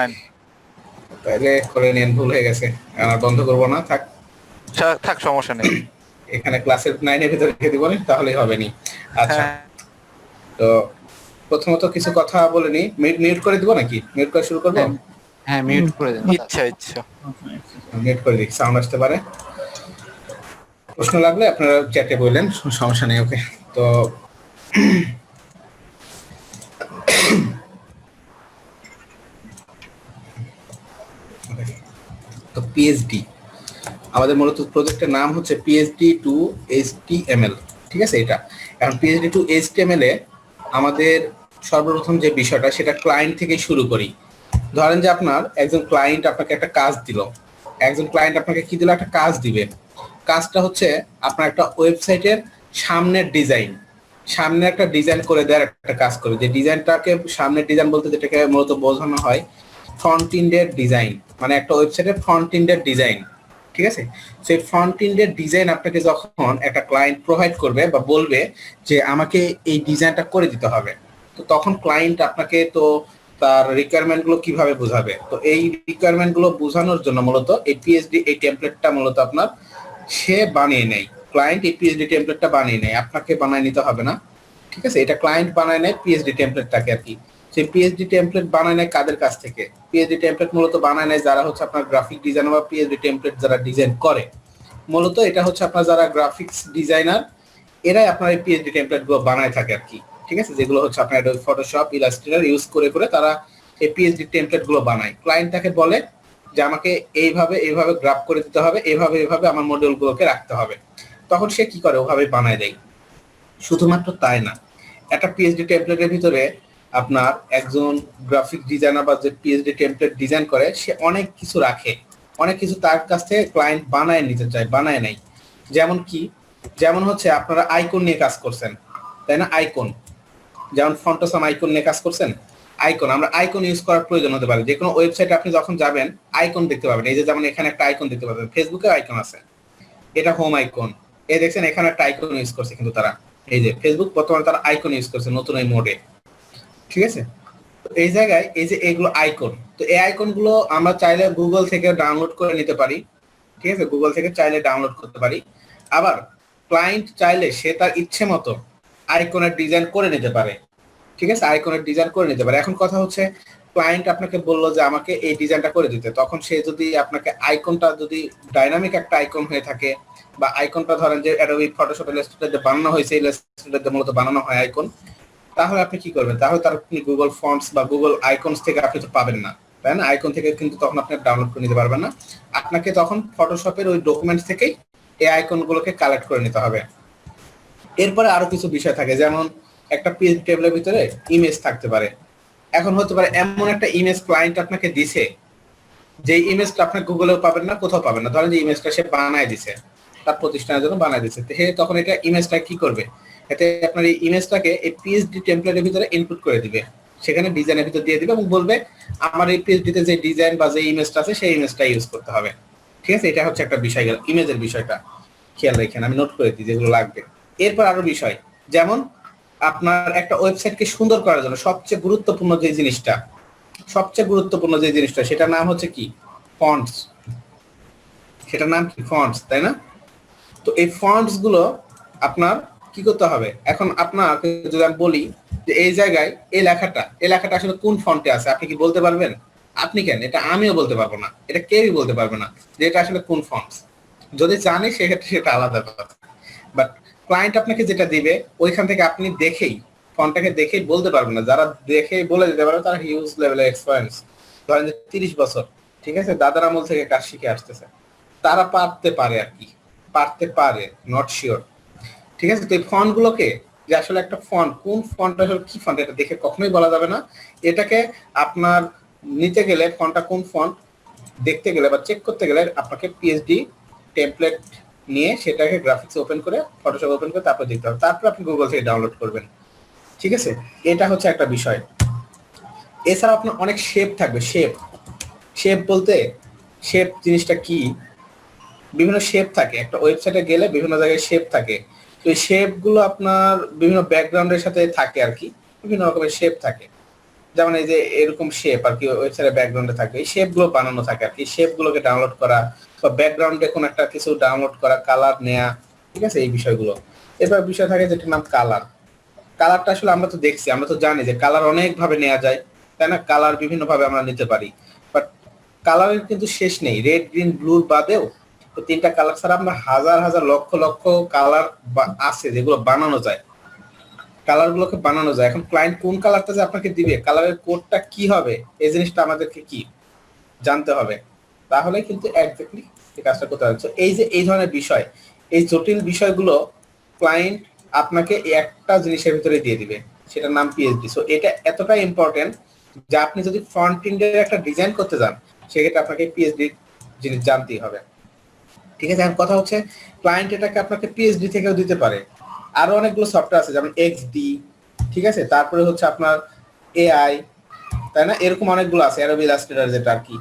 Fine. তাহলে করে নিন, ভুল হয়ে গেছে, আর বন্ধ করবো না, থাক থাক, সমস্যা নেই। এখানে ক্লাসের 9 এর ভিতরে রেখে দিব, তাহলেই হবে নি। আচ্ছা, হ্যাঁ তো প্রথমত কিছু কথা বলে নি। মিউট করে দিব নাকি? মিউট করে শুরু করবো? হ্যাঁ মিউট করে দেন। ইচ্ছা ইচ্ছা। মিউট করে দিই, সাউন্ড আসতে পারে। প্রশ্ন লাগলে আপনারা চ্যাটে বললেন, সমস্যা নেই। ওকে, তো তো পিএইচডি আমাদের মূলত প্রজেক্টের নাম হচ্ছে পিএইচডি টু এইচটিএমএল, ঠিক আছে? এটা এখন পিএইচডি টু এইচটিএমএল এ আমাদের সর্বপ্রথম যে বিষয়টা, সেটা ক্লায়েন্ট থেকেই শুরু করি। ধরেন যে আপনার একজন ক্লায়েন্ট আপনাকে একটা কাজ দিল, একজন ক্লায়েন্ট আপনাকে কি দিল, একটা কাজ দিবে। কাজটা হচ্ছে আপনার একটা ওয়েবসাইটের সামনের ডিজাইন, সামনে একটা ডিজাইন করে দেওয়ার একটা কাজ করে। যে ডিজাইনটাকে সামনের ডিজাইন বলতে যেটাকে মূলত বোঝানো হয় ফ্রন্ট এন্ডের ডিজাইন, মানে একটা ওয়েবসাইটের ফ্রন্ট এন্ডের ডিজাইন, ঠিক আছে? সেই ফ্রন্ট এন্ডের ডিজাইন আপনাকে যখন একটা ক্লায়েন্ট প্রোভাইড করবে বা বলবে যে আমাকে এই ডিজাইনটা করে দিতে হবে, তো তখন ক্লায়েন্ট আপনাকে তো তার রিকোয়ারমেন্ট গুলো কিভাবে বোঝাবে? তো এই রিকোয়ারমেন্ট গুলো বোঝানোর জন্য মূলত এই পিএইচডি এই টেমপ্লেটটা মূলত আপনার সে বানিয়ে নেয়। ক্লায়েন্ট এই পিএইচডি টেমপ্লেটটা বানিয়ে নেয়, আপনাকে বানিয়ে নিতে হবে না, ঠিক আছে? এটা ক্লায়েন্ট বানায় নেয় পিএইচডি টেমপ্লেটটাকে আর কি। সেই পিএইচডি টেমপ্লেট বানায় নেয় কাদের কাছ থেকে? পিএইচডি টেমপ্লেট মূলত বানায় নেয় যারা হচ্ছে আপনার গ্রাফিক ডিজাইনার বা পিএইচডি টেমপ্লেট যারা ডিজাইন করে। মূলত এটা হচ্ছে আপনার যারা গ্রাফিক্স ডিজাইনার, এরাই আপনার এই পিএইচডি টেমপ্লেট গুলো বানায় থাকে আর কি, ঠিক আছে? যেগুলো হচ্ছে আপনার অ্যাডোবি ফটোশপ, ইলাস্ট্রেটর ইউজ করে করে তারা এই পিএইচডি টেমপ্লেট গুলো বানায়। ক্লায়েন্ট তাকে বলে যে আমাকে এইভাবে এইভাবে গ্রাফ করে দিতে হবে, এইভাবে এইভাবে আমার মডিউলগুলোকে রাখতে হবে, তখন সে কি করে? ওভাবে বানায় দেয়। শুধুমাত্র তাই না, একটা পিএইচডি টেমপ্লেটের ভিতরে আপনার একজন গ্রাফিক ডিজাইনার বা যে পিএইচডি টেমপ্লেট ডিজাইন করে, সে অনেক কিছু রাখে, অনেক কিছু তার কাছ থেকে ক্লায়েন্ট বানায় নিতে চায়, বানায় নেয়। যেমন কি? যেমন হচ্ছে আপনারা আইকন নিয়ে কাজ করছেন, তাই না? আইকন, যেমন ফন্টসাম আইকন নিয়ে কাজ করছেন। আইকন, আমরা আইকন ইউজ করার প্রয়োজন হতে পারে। যে কোনো ওয়েবসাইটে আপনি যখন যাবেন আইকন দেখতে পাবেন। এই যে যেমন এখানে একটা আইকন দেখতে পাবেন, ফেসবুকে আইকন আছে, এটা হোম আইকন। এই দেখছেন এখানে একটা আইকন ইউজ করছে, কিন্তু তারা এই যে ফেসবুক বর্তমানে তারা আইকন ইউজ করছে নতুন এই মোডে, ঠিক আছে? এই জায়গায় এই যে এগুলো আইকন, তো এই আইকন গুলো আমরা চাইলে গুগল থেকে ডাউনলোড করে নিতে পারি, ঠিক আছে? গুগল থেকে চাইলে ডাউনলোড করতে পারি। আবার ক্লায়েন্ট চাইলে সে তার ইচ্ছে মতো আইকনের ডিজাইন করে নিতে পারে, ঠিক আছে? আইকনের ডিজাইন করে নিতে পারে। এখন কথা হচ্ছে ক্লায়েন্ট আপনাকে বললো যে আমাকে এই ডিজাইনটা করে দিতে, তখন সে যদি আপনাকে আইকনটা যদি ডাইনামিক একটা আইকন হয়ে থাকে, বা আইকনটা ধরেন যে অ্যাডোবি ফটোশপ ইলাস্ট্রেটরে বানানো হয়েছে, ইলাস্ট্রেটরে মূলত বানানো হয় আইকন, তাহলে আপনি কি করবেন? তাহলে তার আপনি গুগল ফন্টস বা গুগল আইকনস থেকে আপনি তো পাবেন না, তাই না? আইকন থেকে কিন্তু তখন আপনি ডাউনলোড করে নিতে পারবেন না। আপনাকে তখন ফটোশপের ওই ডকুমেন্টস থেকেই এই আইকনগুলোকে কালেক্ট করে নিতে হবে। এরপরে আরো কিছু বিষয় থাকে, যেমন একটা পিএইচডি টেবিলের ভিতরে ইমেজ থাকতে পারে। এখন হতে পারে এমন একটা ইমেজ ক্লায়েন্ট আপনাকে দিছে, যে ইমেজটা আপনি গুগলেও পাবেন না, কোথাও পাবেন না। ধরেন যে ইমেজটা সে বানায় দিছে, তার প্রতিষ্ঠানের জন্য বানায় দিছে, সে তখন এটা ইমেজটা কি করবে? এতে আপনার এই ইমেজটাকে এই পিএইচডি টেমপ্লেটের ভিতরে ইনপুট করে দিবে, সেখানে ডিজাইনের ভিতর দিয়ে দিবে এবং বলবে আমার এই পিএইচডিতে যে ডিজাইন বা যে ইমেজটা আছে সেই ইমেজটা ইউজ করতে হবে, ঠিক আছে? এটা হচ্ছে একটা বিষয় গেল ইমেজের বিষয়টা, খেয়াল রাখেন, আমি নোট করে দিই যেগুলো লাগবে। এরপর আরো বিষয়, যেমন আপনার একটা ওয়েবসাইটকে সুন্দর করার জন্য সবচেয়ে গুরুত্বপূর্ণ যে জিনিসটা, সেটার নাম হচ্ছে কি? ফন্টস। সেটার নাম কি? ফন্টস, তাই না? তো এই ফন্টস গুলো আপনার কি করতে হবে? এখন আপনাকে যদি আমি বলি যে এই জায়গায় এই লেখাটা আসলে কোন ফন্টে আছে, আপনি কি বলতে পারবেন? আপনি কেন, এটা আমিও বলতে পারবো না, এটা কেউই বলতে পারবে না যে এটা আসলে কোন ফন্টস। যদি জানি সেক্ষেত্রে সেটা আলাদা কথা, বাট ক্লায়েন্ট আপনাকে যেটা দিবে ওইখান থেকে আপনি দেখেই, ফন্টটাকে দেখেই বলতে পারবেন না। যারা দেখেই বলে দিতে পারবে তারা হিউজ লেভেলের এক্সপিরিয়েন্স, ধরেন যে 30 বছর, ঠিক আছে, দাদার আমল থেকে কাজ শিখে আসতেছে, তারা পারতে পারে আর কি, পারতে পারে, নট শিওর, ঠিক আছে? তো এই ফন্ট গুলোকে, যে আসলে একটা ফন্ট কোন ফন্ট, আসলে কি ফন্ট, এটা দেখে কখনোই বলা যাবে না। এটাকে আপনার নিতে গেলে, ফন্টটা কোন ফন্ট দেখতে গেলে বা চেক করতে গেলে আপনাকে পিএইচডি টেমপ্লেট নিয়ে সেটাকে গ্রাফিক্স ওপেন করে, ফটোশপ ওপেন করে তারপর দেখতে হবে, তারপর আপনি গুগল থেকে ডাউনলোড করবেন, ঠিক আছে? এটা হচ্ছে একটা বিষয়। এছাড়া আপনার অনেক শেপ থাকবে। শেপ বলতে, শেপ জিনিসটা কি? বিভিন্ন শেপ থাকে একটা ওয়েবসাইটে গেলে, বিভিন্ন জায়গায় শেপ থাকে। তো এই শেপ গুলো আপনার বিভিন্ন ব্যাকগ্রাউন্ডের সাথে থাকে আর কি, বিভিন্ন রকমের শেপ থাকে। যেমন এই যে এরকম শেপ আর কি ওয়েবসাইটের ব্যাকগ্রাউন্ডে থাকে, এই শেপ গুলো বানানো থাকে আর কি, শেপ গুলোকে ডাউনলোড করা বা ব্যাকগ্রাউন্ডে কোন একটা কিছু ডাউনলোড করা, কালার নেয়া, ঠিক আছে, এই বিষয়গুলো। এবার বিষয় থাকে যেটার নাম কালার। কালারটা আসলে আমরা তো দেখছি, আমরা তো জানি যে কালার অনেক ভাবে নেওয়া যায়, তাই না? কালার বিভিন্ন ভাবে আমরা নিতে পারি, বাট কালারের কিন্তু শেষ নেই। রেড, গ্রিন, ব্লুর বাদেও তো তিনটা কালার ছাড়া আমরা হাজার হাজার লক্ষ লক্ষ কালার আছে যেগুলো বানানো যায়, কালার গুলোকে বানানো যায়। এখন ক্লায়েন্ট কোন কালারটা যে আপনাকে দিবে, কালারের কোডটা কি হবে, এই জিনিসটা আমাদেরকে কি জানতে হবে, তাহলে কিন্তু একজাক্টলি এই কাজটা করতে হবে। এই যে এই ধরনের বিষয়, এই জটিল বিষয়গুলো ক্লায়েন্ট আপনাকে একটা জিনিসের ভিতরে দিয়ে দিবে, সেটার নাম পিএইচডি। সো এটা এতটাই ইম্পর্টেন্ট যে আপনি যদি ফ্রন্ট এন্ডের একটা ডিজাইন করতে যান, সেক্ষেত্রে আপনাকে পিএইচডি জিনিস জানতেই হবে, ঠিক আছে? এখন কথা হচ্ছে ক্লায়েন্ট এটাকে আপনাকে পিএইচডি থেকেও দিতে পারে। আরো অনেকগুলো সফটওয়্যার আছে যেমন এক্সডি, ঠিক আছে, তারপরে হচ্ছে আপনার এআই, তাই না? এরকম অনেকগুলো আছে, অ্যাডোবি ইলাস্ট্রেটর যেটা আর কি,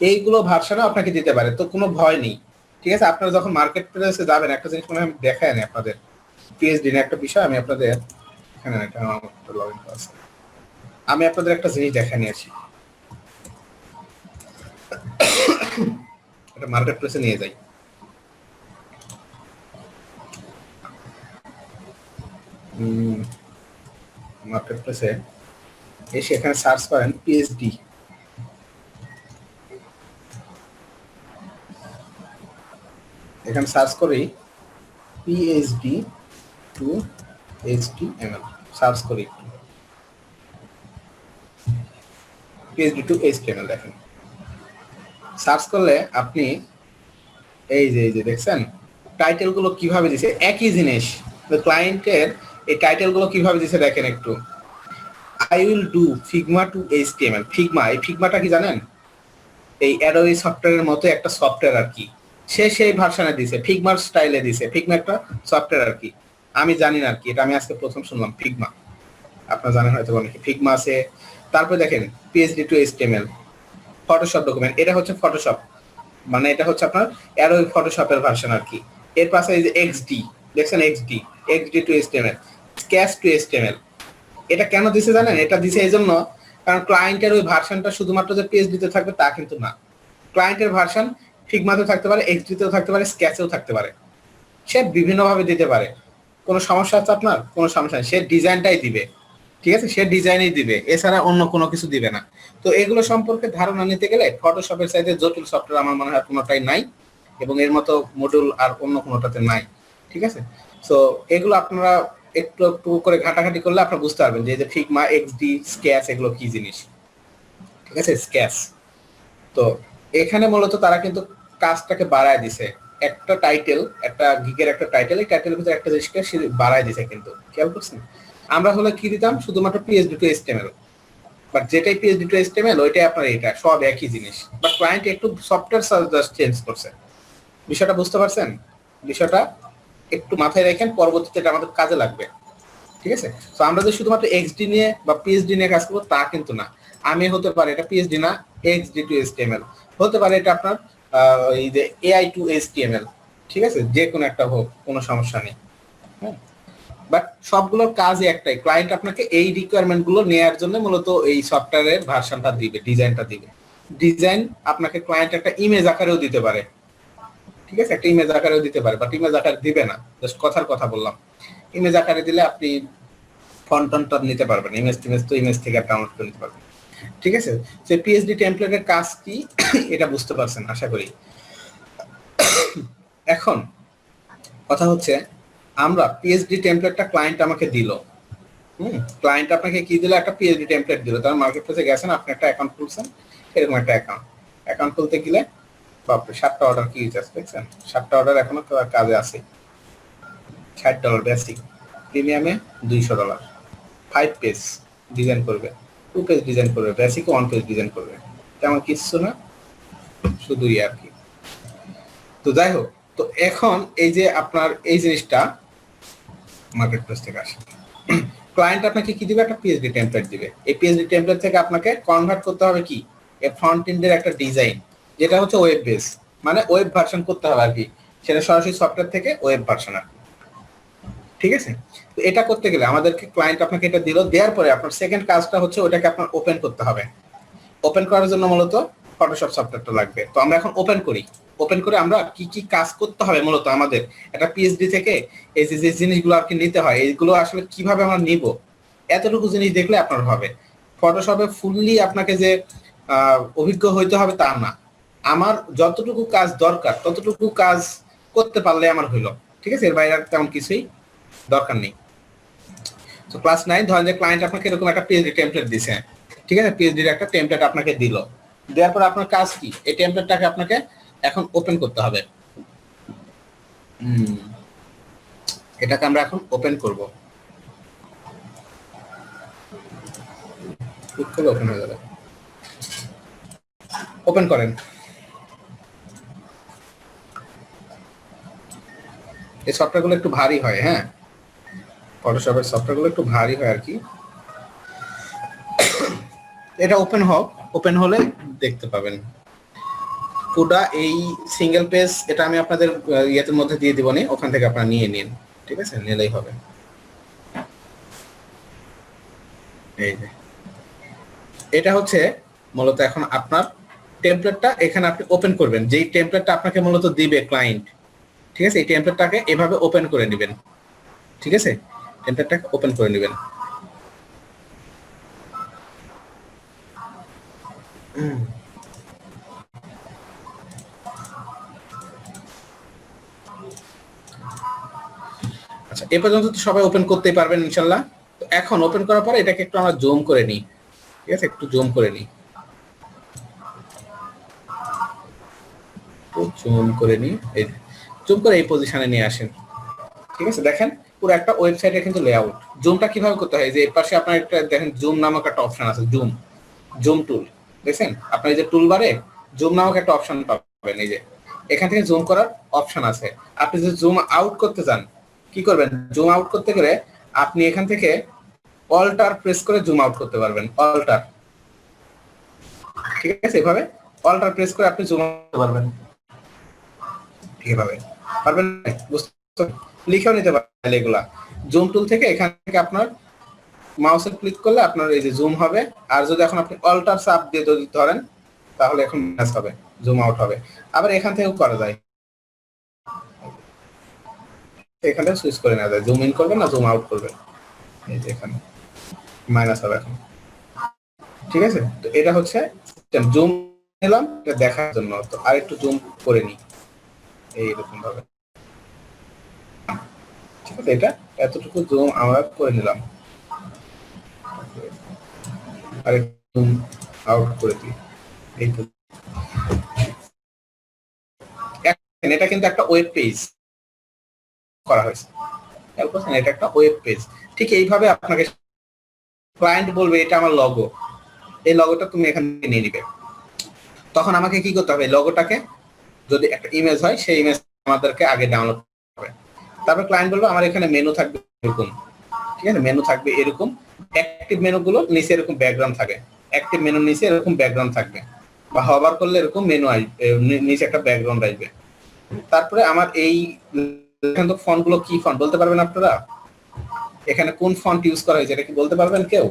এইগুলো ভার্সনও আপনাকে দিতে পারে, তো কোনো ভয় নেই, ঠিক আছে? আপনারা যখন মার্কেট প্লেসে যাবেন, একটা জিনিস মনে হয় দেখায় না আপনাদের, পিএইচডি এর একটা বিষয় আমি আপনাদের এখানে একটা লগ ইন আছে, আমি আপনাদের একটা জিনিস দেখাই নিয়েছি, এটা মার্কেট প্লেসে নিয়ে যাই। মার্কেট প্লেসে এসে এখানে সার্চ করেন পিএইচডি, এখানে সার্চ করি পিএইচডি টু এইচটিএমএল, সার্চ করি পিএইচডি টু এইচটিএমএল, দেখেন সার্চ করলে আপনি এই যে দেখছেন টাইটেল গুলো কিভাবে দিছে, একই জিনিস ক্লায়েন্টের এই টাইটেল গুলো কিভাবে দিছে দেখেন একটু। I will do Figma two HTML. Figma, এই ফিগমাটা কি জানেন? এই অ্যাডোবি সফটওয়্যারের মতো একটা সফটওয়্যার আর কি, সে সেই ভার্সনে দিছে, ফিগমার স্টাইলে দিছে। ফিগমা একটা সফটওয়্যার আর কি, আমি জানি না আর কি, এটা আমি আজকে প্রথম শুনলাম ফিগমা, আপনারা জানেন হয়তো অনেকে। ফিগমা আছে, তারপরে দেখেন PhD two HTML, Photoshop document, এটা হচ্ছে ফটোশপ, মানে এটা হচ্ছে আপনার অ্যাডোবি ফটোশপের ভার্সন আর কি। এর পাশে এই যে এক্সডি, দেখছেন XD two HTML, sketch two HTML. এটা কেন দিছে জানেন? এটা দিছে এই জন্য কারণ ক্লায়েন্টের ওই ভার্সনটা শুধুমাত্র যে পিএইচডি তে থাকবে তা কিন্তু না, ক্লায়েন্টের ভার্সন ফিগমাতেও থাকতে পারে, এক্সডিতেও থাকতে পারে, স্কেচেও থাকতে পারে, সে বিভিন্নভাবে দিতে পারে। কোনো সমস্যা আছে আপনার? কোনো সমস্যা নেই, সে ডিজাইনটাই দিবে, ঠিক আছে, সে ডিজাইনই দিবে, এছাড়া অন্য কোনো কিছু দিবে না। তো এগুলো সম্পর্কে ধারণা নিতে গেলে ফটোশপের চাইতে জটিল সফটওয়্যার আমার মনে হয় কোনোটাই নাই, এবং এর মতো মডিউল আর অন্য কোনোটাতে নাই, ঠিক আছে? সো এগুলো আপনারা একটু একটু করে ঘাটাঘাটি করলে আপনারা বুঝতে পারবেন যে ফিগমা, এক্সডি, স্কেচ এগুলো কি জিনিস, ঠিক আছে? স্কেচ, তো এখানে মূলত তারা কিন্তু কাজটাকে বাড়ায় দিছে, একটা টাইটেল, একটা গিগের একটা টাইটেল, এই টাইটেলের ভিতরে একটা জিনিসকে বাড়ায় দিছে, কিন্তু খেয়াল করছেন? আমরা হলে কি দিতাম? শুধুমাত্র পিএইচডি টু এইচটিএমএল, বাট যেটাই পিএইচডি টু এইচটিএমএল ওইটাই আপনার এটা সব একই জিনিস, বাট ক্লায়েন্ট একটু সফটওয়্যার জাস্ট চেঞ্জ করছে। বিষয়টা বুঝতে পারছেন? বিষয়টা একটু মাথায় রাখেন, পরবর্তীতে এটা আমাদের কাজে লাগবে, ঠিক আছে? তো আমরা যে শুধুমাত্র এক্সডি নিয়ে বা পিএইচডি নিয়ে কাজ করবো তা কিন্তু না। আমি হতে পারে এটা পিএইচডি না, এক্সডি টু এইচটিএমএল হতে পারে, এটা আপনার এই যে এআই টু এইচটিএমএল, ঠিক আছে, যে কোনো একটা হোক, কোনো সমস্যা নেই, হ্যাঁ। বাট সবগুলোর কাজই একটাই, ক্লায়েন্ট আপনাকে এই রিকোয়ারমেন্ট গুলো নেওয়ার জন্য মূলত এই সফটওয়্যারের ভার্সনটা দিবে, ডিজাইনটা দিবে। ডিজাইন আপনাকে ক্লায়েন্ট একটা ইমেজ আকারেও দিতে পারে, ঠিক আছে, একটা ইমেজ আকারেও দিতে পারে, বাট ইমেজ আকারে দিবে না, জাস্ট কথার কথা বললাম। ইমেজ আকারে দিলে আপনি ফন্টনটা নিতে পারবেন, ইমেজ তো ইমেজ থেকে ডাউনলোড করে নিতে পারবেন, ঠিক আছে? সে পিএইচডি টেমপ্লেটের কাজ কি এটা বুঝতে পারছেন আশা করি। এখন কথা হচ্ছে আমরা পিএইচডি টেমপ্লেটটা ক্লায়েন্ট আমাকে দিল, ক্লায়েন্ট আপনাকে কি দিল? একটা পিএইচডি টেমপ্লেট দিল। তার মার্কেট প্লেসে গেছেন, আপনি একটা অ্যাকাউন্ট খুলছেন, এরকম একটা অ্যাকাউন্ট খুলতে গেলে বাপরে 7টা অর্ডার কি আছে দেখছেন? 7টা অর্ডার এখনো কাজে আছে। $60 বেসিক, প্রিমিয়ামে $200, 5 পেজ ডিজাইন করবে, 2 পেজ ডিজাইন করবে, বেসিকে 1 পেজ ডিজাইন করবে, তেমন কিছু না, শুধু আর কি। তো যাই হোক, তো এখন এই যে আপনার এই জিনিসটা মার্কেট প্লেস থেকে আসে, ক্লায়েন্ট আপনাকে কি দিবে? একটা পিএইচডি টেমপ্লেট দিবে। এই পিএইচডি টেমপ্লেট থেকে আপনাকে কনভার্ট করতে হবে কি? এই ফ্রন্ট এন্ডের একটা ডিজাইন, যেটা হচ্ছে ওয়েব বেস, মানে ওয়েব ভার্সন করতে হবে আর কি, সেটা সরাসরি সফটওয়্যার থেকে ওয়েব ভার্সন আর ঠিক আছে? তো এটা করতে গেলে আমাদেরকে ক্লায়েন্ট আপনাকে এটা দিল, দেওয়ার পরে আপনার সেকেন্ড কাজটা হচ্ছে ওটাকে আপনার ওপেন করতে হবে। ওপেন করার জন্য মূলত ফটোশপ সফটওয়্যারটা লাগবে। তো আমরা এখন ওপেন করি। ওপেন করে আমরা কি কি কাজ করতে হবে মূলত আমাদের একটা পিএইচডি থেকে এই যে জিনিসগুলো আর কি নিতে হয়, এইগুলো আসলে কিভাবে আমরা নিব, এতটুকু জিনিস দেখলে আপনার হবে। ফটোশপে ফুললি আপনাকে যে অভিজ্ঞ হইতে হবে তা না, আমার যতটুকু কাজ দরকার ততটুকু কাজ করতে পারলে আমার হইলো, ঠিক আছে? এর বাইরে আর তেমন কিছুই দরকার নেই। তো ক্লাস 9 ধরেন যে ক্লায়েন্ট আপনাকে এরকম একটা পিএইচডি টেমপ্লেট দিছে, ঠিক আছে? পিএইচডির একটা টেমপ্লেট আপনাকে দিল, দেওয়ার পর আপনার কাজ কি, এই টেমপ্লেটটাকে আপনাকে এখন ওপেন করতে হবে। এটাকে আমরা এখন ওপেন করব। ক্লিক করলে ওপেন হয়ে যাবে। ওপেন করেন। এই সফটওয়্যারগুলো একটু ভারী হয়, হ্যাঁ, ফটোশপের সফটওয়্যারগুলো একটু ভারী হয় আর কি। এটা ওপেন হোক, ওপেন হলে দেখতে পাবেন পুরা এই সিঙ্গেল পেজ। এটা আমি আপনাদের ইয়ের মধ্যে দিয়ে দিব, নি ওখান থেকে আপনারা নিয়ে নিন, ঠিক আছে? নিলেই হবে। এই যে এটা হচ্ছে মূলত এখন আপনার টেমপ্লেটটা এখানে আপনি ওপেন করবেন, যেই টেমপ্লেটটা আপনাকে মূলত দিবে ক্লায়েন্ট, ঠিক আছে? এই টেমপ্লেটটাকে এভাবে ওপেন করে নেবেন, ঠিক আছে? টেমপ্লেটটাকে ওপেন করে নেবেন। আচ্ছা, এ পর্যন্ত তো সবাই ওপেন করতেই পারবেন ইনশাল্লাহ। তো এখন ওপেন করার পরে এটাকে একটু আমরা জুম করে নিই, ঠিক আছে? একটু জুম করে নিই, জুম করে নিই। এই জুম করে এই পজিশনে নিয়ে আসেন, ঠিক আছে? দেখেন পুরো একটা ওয়েবসাইটের কিন্তু লেআউট। জুমটা কিভাবে করতে হয়, যে এর পাশে আপনার একটা দেখেন জুম নামক একটা অপশন আছে, জুম জুম টুল, দেখছেন? আপনার এই যে টুল বারে জুম নামক একটা অপশন পাবেন, এই যে এখান থেকে জুম করার অপশন আছে। আপনি যদি জুম আউট করতে চান কি করবেন, জুম আউট করতে গেলে আপনি এখান থেকে অল্টার প্রেস করে জুম আউট করতে পারবেন, অল্টার, ঠিক আছে? এভাবে অল্টার প্রেস করে আপনি জুম আউট করতে পারবেন, এভাবে পারবেন, বুঝতে? লিখেও নিতে পারবেন এগুলা জুম টুল থেকে। এখান থেকে আপনার মাউসে ক্লিক করলে আপনার এই যে জুম হবে, আর যদি এখন আপনি অল্টার চাপ দিয়ে যদি ধরেন তাহলে এখন ম্যাচ হবে, জুম আউট হবে। আবার এখান থেকেও করা যায়, এখান থেকে সুইচ করে নেওয়া যায়, জুম ইন করবেন না জুম আউট করবেন, এই যে এখানে মাইনাস হবে এখন, ঠিক আছে? তো এটা হচ্ছে জুম নিলাম এটা দেখার জন্য। তো আর একটু জুম করে নিই এইরকম ভাবে, ঠিক আছে? এটা এতটুকু জুম আমরা করে নিলাম, আর জুম আউট করে দিই। এই তো এটা কিন্তু একটা ওয়েব পেজ করা হয়েছে, এটা একটা ওয়েব পেজ। ঠিক এইভাবে আপনাকে ক্লায়েন্ট বলবে এটা আমার লগো, এই লগোটা তুমি এখান থেকে নিয়ে নিবে। তখন আমাকে কি করতে হবে, লগোটাকে যদি একটা ইমেজ হয় সেই ইমেজ আমাদেরকে আগে ডাউনলোড করতে হবে। তারপর ক্লায়েন্ট বলবে আমার এখানে মেনু থাকবে এরকম, ঠিক আছে? মেনু থাকবে এরকম, অ্যাক্টিভ মেনুগুলো নিচে এরকম ব্যাকগ্রাউন্ড থাকে, অ্যাক্টিভ মেনু নিচে এরকম ব্যাকগ্রাউন্ড থাকবে, বা হবার করলে এরকম মেনু আসবে, নিচে একটা ব্যাকগ্রাউন্ড আসবে। তারপরে আমার এই ফন্ট গুলো কি ফন্ট বলতে পারবেন আপনারা? এখানে কোন ফন্ট ইউজ করা হয়েছে এটা কি বলতে পারবেন কেউ?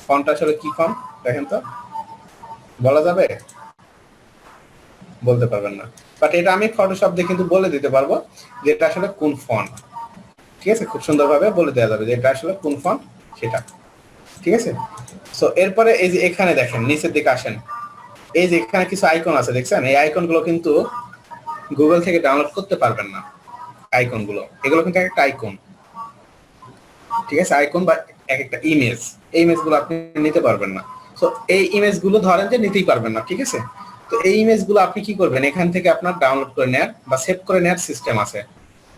ফন্ট আসলে কি ফন্ট দেখেন তো, বলা যাবে? বলতে পারবেন না, বাট এটা আমি ফটোশপ দিয়ে কিন্তু বলে দিতে পারবো যে এটা আসলে কোন ফন্ট, ঠিক আছে? খুব সুন্দরভাবে বলে দেওয়া যাবে যে এটা আসলে কোন ফন্ট সেটা, ঠিক আছে? সো এরপরে এই যে এখানে দেখেন নিচের দিকে আসেন, এই যে এখানে কিছু আইকন আছে দেখছেন, এই আইকন গুলো কিন্তু গুগল থেকে ডাউনলোড করতে পারবেন না। আইকন গুলো এগুলো কিন্তু একটা আইকন, ঠিক আছে? আইকন বা এক একটা ইমেজ, এই ইমেজ গুলো আপনি নিতে পারবেন না। সো এই ইমেজ গুলো ধরেন যে নিতেই পারবেন না, ঠিক আছে? তো এই ইমেজ গুলো আপনি কি করবেন, এখান থেকে আপনার ডাউনলোড করে নেয়ার বা সেভ করে নেয়ার সিস্টেম আছে,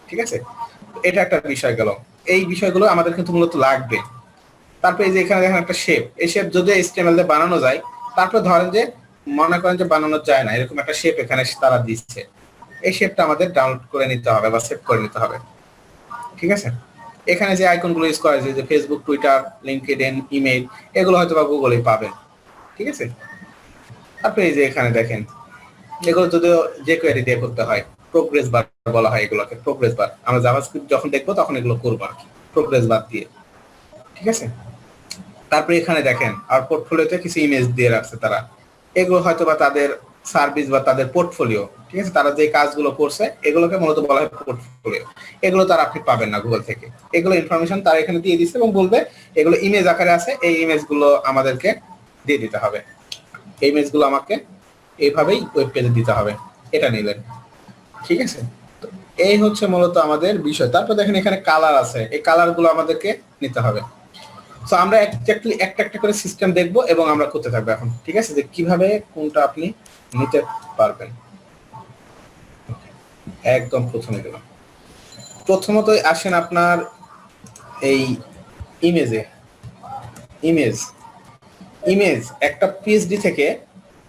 ঠিক আছে? এটা একটা বিষয় গেল, এই বিষয়গুলো আমাদের কিন্তু মূলত লাগবে। তারপরে এই যে এখানে দেখেন একটা শেপ, এই শেপ যদি HTML দিয়ে বানানো যায়, তারপরে ধরেন যে মনে করেন যে বানানো যায় না, এরকম একটা শেপ এখানে তারা দিচ্ছে, এই শেপটা আমাদের ডাউনলোড করে নিতে হবে বা সেভ করে নিতে হবে, ঠিক আছে? এখানে যে আইকনগুলো ইউজ করা যায় যে ফেসবুক, টুইটার, লিঙ্কডইন, ইমেইল, এগুলো হয়তো বা গুগলেই পাবেন, ঠিক আছে? তারপরে এই যে এখানে দেখেন এগুলো যদিও যে কোয়ারি দিয়ে করতে হয়, প্রোগ্রেস বার বলা হয় এগুলোকে, প্রোগ্রেস বার। আমরা জাভাস্ক্রিপ্ট যখন দেখবো তখন এগুলো করবো আর কি, প্রোগ্রেস বার দিয়ে। ঠিক আছে, তারপরে এখানে দেখেন আর পোর্টফোলিওতে কিছু ইমেজ দিয়ে রাখছে তারা, এগুলো হয়তো বা তাদের সার্ভিস বা তাদের পোর্টফোলিও। ঠিক আছে, তারা যে কাজগুলো করছে এগুলোকে মূলত বলা হয় পোর্টফোলিও। এগুলো তার আপনি পাবেন না গুগল থেকে, এগুলো ইনফরমেশন তারা এখানে দিয়ে দিচ্ছে এবং বলবে এগুলো ইমেজ আকারে আছে, এই ইমেজগুলো আমাদেরকে দিয়ে দিতে হবে, এই ইমেজগুলো আমাকে এইভাবেই ওয়েব পেজে দিতে হবে, এটা নিলেন। ঠিক আছে, তো এই হচ্ছে মূলত আমাদের বিষয়। তারপর দেখেন এখানে কালার আছে, এই কালারগুলো আমাদেরকে নিতে হবে। সো আমরা এক্স্যাক্টলি একটা একটা করে সিস্টেম দেখবো এবং আমরা করতে থাকবো এখন। ঠিক আছে, যে কিভাবে কোনটা আপনি নিতে পারবেন। একদম প্রথমে গেলাম, প্রথমত আসেন আপনার এই ইমেজে। ইমেজ ইমেজ একটা পিএইচডি থেকে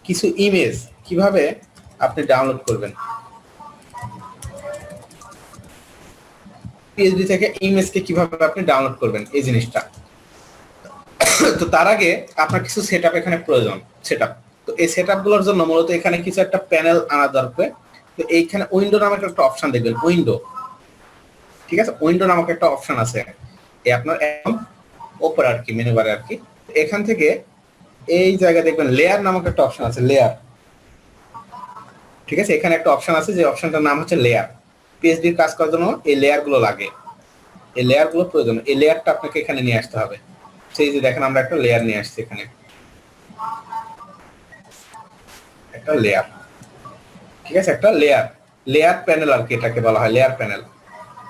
কিছু ইমেজ কিভাবে আপনি ডাউনলোড করবেন, পিএইচডি থেকে ইমেজকে কিভাবে আপনি ডাউনলোড করবেন এই জিনিসটা। তো তার আগে আপনার কিছু সেটআপ এখানে প্রয়োজন, সেটআপ। তো এই সেটআপগুলোর জন্য মূলত এখানে কিছু একটা প্যানেল আনা দরকার। তো এইখানে উইন্ডো নামক একটা অপশন দেখবেন, উইন্ডো। ঠিক আছে, উইন্ডো নামক একটা অপশন আছে এই আপনার একদম উপরে আর কি, মেনু বারে আর কি। এখান থেকে এই জায়গায় দেখবেন লেয়ার নামক একটা অপশন আছে, লেয়ার। ঠিক আছে, এখানে একটা অপশন আছে যে অপশনটার নাম হচ্ছে লেয়ার। পিএইচডির কাজ করার জন্য এই লেয়ারগুলো লাগে, এই লেয়ারগুলো প্রয়োজন। এই লেয়ারটা আপনাকে এখানে নিয়ে আসতে হবে। সেই যে দেখেন আমরা একটা লেয়ার নিয়ে আসছি এখানে, একটা লেয়ার। ঠিক আছে, একটা লেয়ার, লেয়ার প্যানেল আর কি এটাকে বলা হয়, লেয়ার প্যানেল।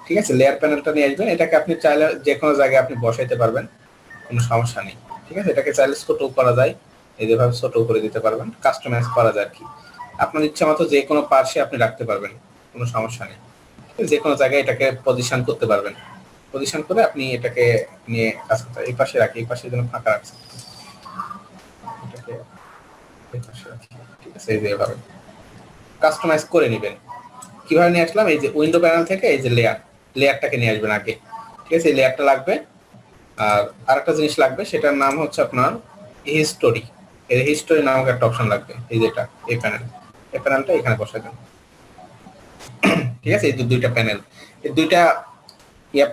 ঠিক আছে, লেয়ার প্যানেলটা নিয়ে আসবেন, এটাকে আপনি চাইলে যে কোনো জায়গায় আপনি বসাইতে পারবেন, কোনো সমস্যা নেই। ঠিক আছে, এটাকে চাইলে ছোটও করা যায়, এই যেভাবে ছোটও করে দিতে পারবেন, কাস্টমাইজ করা যায় আর কি। আপনার ইচ্ছা মতো যে কোনো পার্শ্বে আপনি রাখতে পারবেন, কোনো সমস্যা নেই। যে কোনো জায়গায় এটাকে পজিশন করতে পারবেন, পজিশন করে আপনি এটাকে নিয়ে কাজ করতে। এই পাশে রাখি, এই পাশে যেন ফাঁকা রাখছে, এটাকে এই পাশে রাখি। ঠিক আছে, এই যে এভাবে কাস্টমাইজ করে নেবেন। কিভাবে নিয়ে আসলাম, এই যে উইন্ডো প্যানেল থেকে এই যে লেয়ার, লেয়ারটাকে নিয়ে আসবেন আগে। ঠিক আছে, এই লেয়ারটা লাগবে। আর আরেকটা জিনিস লাগবে, সেটার নাম হচ্ছে আপনার হিস্টোরি। এই হিস্টোরি নামক একটা অপশন লাগবে, এই যেটা এই প্যানেল, এই প্যানেলটা এখানে বসাই দেন। ঠিক আছে, এই দুইটা প্যানেল, এই দুইটা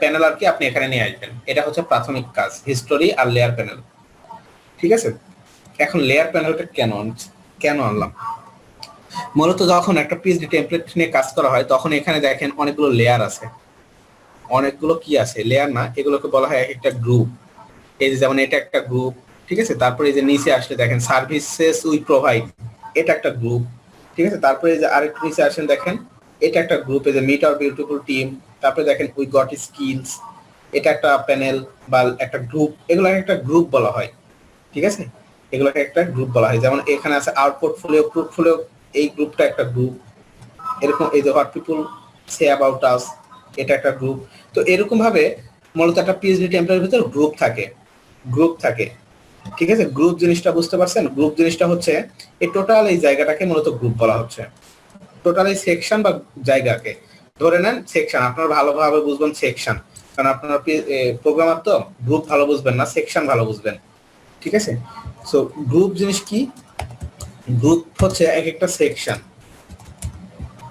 প্যানেল আর কি আপনি এখানে নিয়ে আসবেন। এটা হচ্ছে প্রাথমিক কাজ, হিস্টোরি আর লেয়ার প্যানেল। ঠিক আছে, এখন লেয়ার প্যানেলটা কেন আনলাম, মূলত যখন একটা পিএইচডি টেমপ্লেট নিয়ে কাজ করা হয় তখন এখানে দেখেন অনেকগুলো লেয়ার আছে, অনেকগুলো কি আছে, লেয়ার না, এগুলোকে বলা হয় এক একটা গ্রুপ। এই যে যেমন এটা একটা গ্রুপ। ঠিক আছে, তারপরে এই যে নিচে আসলে দেখেন সার্ভিসেস উই প্রোভাইড, এটা একটা গ্রুপ। ঠিক আছে, তারপরে এই যে আরেকটু নিচে আসেন দেখেন এটা একটা গ্রুপ, এই যে মিট আওয়ার বিউটিফুল টিম। তারপরে দেখেন উই গট স্কিলস, এটা একটা প্যানেল বা একটা গ্রুপ, এগুলোকে একটা গ্রুপ বলা হয়। ঠিক আছে, এগুলোকে একটা গ্রুপ বলা হয়। যেমন এখানে আছে আউট পোর্টফোলিও, এই গ্রুপটা একটা গ্রুপ। এরকম এই যে what people say about us, এটা একটা গ্রুপ। তো এরকম ভাবে মূলত একটা পিএইচডি টেমপ্লেটের ভিতর গ্রুপ থাকে। ঠিক আছে, গ্রুপ জিনিসটা বুঝতে পারছেন? গ্রুপ জিনিসটা হচ্ছে এই টোটাল এই জায়গাটাকে মূলত গ্রুপ বলা হচ্ছে। টোটাল এই সেকশন বা জায়গাকে ধরে নেন সেকশন, আপনারা ভালোভাবে বুঝবেন সেকশন, কারণ আপনারা প্রোগ্রামার তো গ্রুপ ভালো বুঝবেন না, সেকশন ভালো বুঝবেন। ঠিক আছে, সো গ্রুপ জিনিস কি, গ্রুপ হচ্ছে এক একটা সেকশন।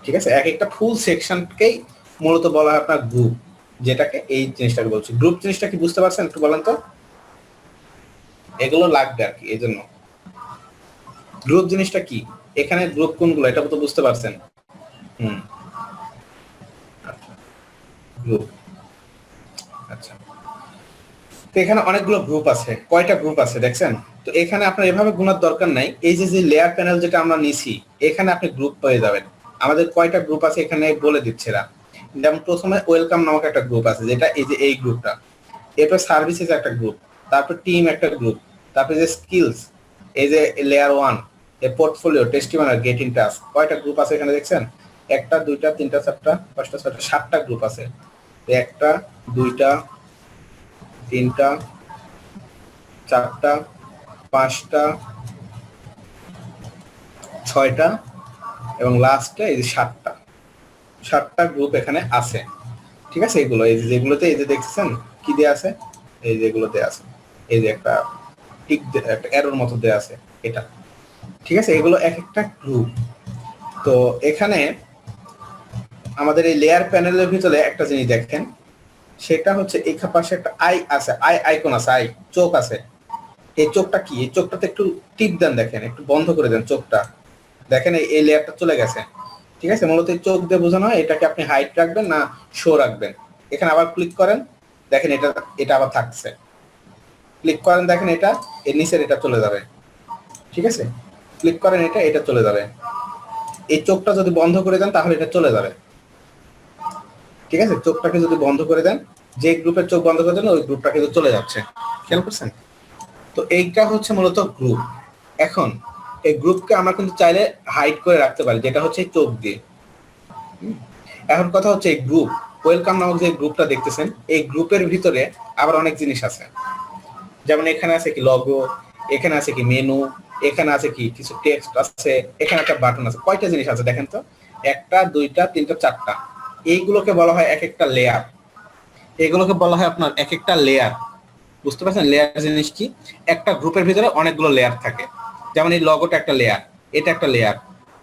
ঠিক আছে, এক একটা ফুল সেকশনকেই মূলত বলা হয় আপনার গ্রুপ, যেটাকে এই জিনিসটাকে বলছি। গ্রুপ জিনিসটা কি বুঝতে পারছেন একটু বলেন তো? এগুলো লাগবে আর কি, এই জন্য গ্রুপ জিনিসটা কি, এখানে গ্রুপ কোনগুলো এটা তো বুঝতে পারছেন। গ্রুপ, আচ্ছা, তো এখানে অনেকগুলো গ্রুপ আছে, কয়টা গ্রুপ আছে দেখছেন? তো এখানে আপনার এভাবে গুণার দরকার নাই, এই যে লেয়ার প্যানেল যেটা আমরা নিছি এখানে আপনি গ্রুপ পেয়ে যাবেন। আমাদের কয়টা গ্রুপ আছে এখানে বলে দিচ্ছে না। যেমন প্রথমে ওয়েলকাম নামক একটা গ্রুপ আছে, যেটা এই যে এই গ্রুপটা। এরপর সার্ভিসেস একটা গ্রুপ, তারপর টিম একটা গ্রুপ, তারপর যে স্কিলস, এই যে লেয়ার 1, এই পোর্টফোলিও, টেস্টিমোনিয়াল, গেটিং টাস্ক, কয়টা গ্রুপ আছে এখানে দেখছেন? একটা, দুইটা, তিনটা, চারটা, পাঁচটা, ছয়টা, 7টা গ্রুপ আছে। একটা, দুইটা, তিনটা, চারটা, পাঁচটা, ছয়টা এবং লাস্টে এই যে 7টা গ্রুপ এখানে আছে। ঠিক আছে, এগুলো এই যে যেগুলোতে এই যে দেখছেন কি দেয়া আছে, এই যেগুলোতে আছে এই যে একটা টিক, একটা এরোর মতো দেয়া আছে এটা। ঠিক আছে, এগুলো এক একটা গ্রুপ। তো এখানে আমাদের এই লেয়ার প্যানেলের ভিতরে একটা জিনিস দেখেন, সেটা হচ্ছে এই পাশে একটা আই আছে, আইকন আছে, চোখ আছে। এই চোখটা কি? এই চোখটাতে একটু টিপ দেন, দেখেন একটু বন্ধ করে দেন চোখটা, দেখেন এই লেয়ারটা চলে গেছে। ঠিক আছে, মূলত এই চোখ দিয়ে বোঝানো হয় এটাকে আপনি হাইট রাখবেন না শো রাখবেন। এখানে আবার ক্লিক করেন, দেখেন এটা আবার থাকছে। ক্লিক করেন, দেখেন এটা এর নিচের এটা চলে যাবে। ঠিক আছে, ক্লিক করেন এটা চলে যাবে। এই চোখটা যদি বন্ধ করে দেন তাহলে এটা চলে যাবে। ঠিক আছে, চোখটাকে যদি বন্ধ করে দেন, যে গ্রুপের চোখ বন্ধ করে দেন ওই গ্রুপটা কিন্তু চলে যাচ্ছে। খেয়াল করছেন? তো এইটা হচ্ছে মূলত গ্রুপ। এখন এই গ্রুপকে আমরা কিন্তু চাইলে হাইড করে রাখতে পারি, যেটা হচ্ছে চোখ দিয়ে। এখন কথা হচ্ছে এই গ্রুপ ওয়েলকাম নামক যে গ্রুপটা দেখতেছেন, এই গ্রুপের ভিতরে আবার অনেক জিনিস আছে। যেমন এখানে আছে কি লগো, এখানে আছে কি মেনু, এখানে আছে কি কিছু টেক্সট আছে, এখানে একটা বাটন আছে। কয়টা জিনিস আছে দেখেন তো? একটা, দুইটা, তিনটা, চারটা। এইগুলোকে বলা হয় এক একটা লেয়ার। এগুলোকে বলা হয় আপনার এক একটা লেয়ার। বুঝতে পারছেন লেয়ার জিনিস কি? একটা গ্রুপের ভিতরে অনেকগুলো লেয়ার থাকে। যেমন এই লগোটা একটা লেয়ার, এটা একটা লেয়ার,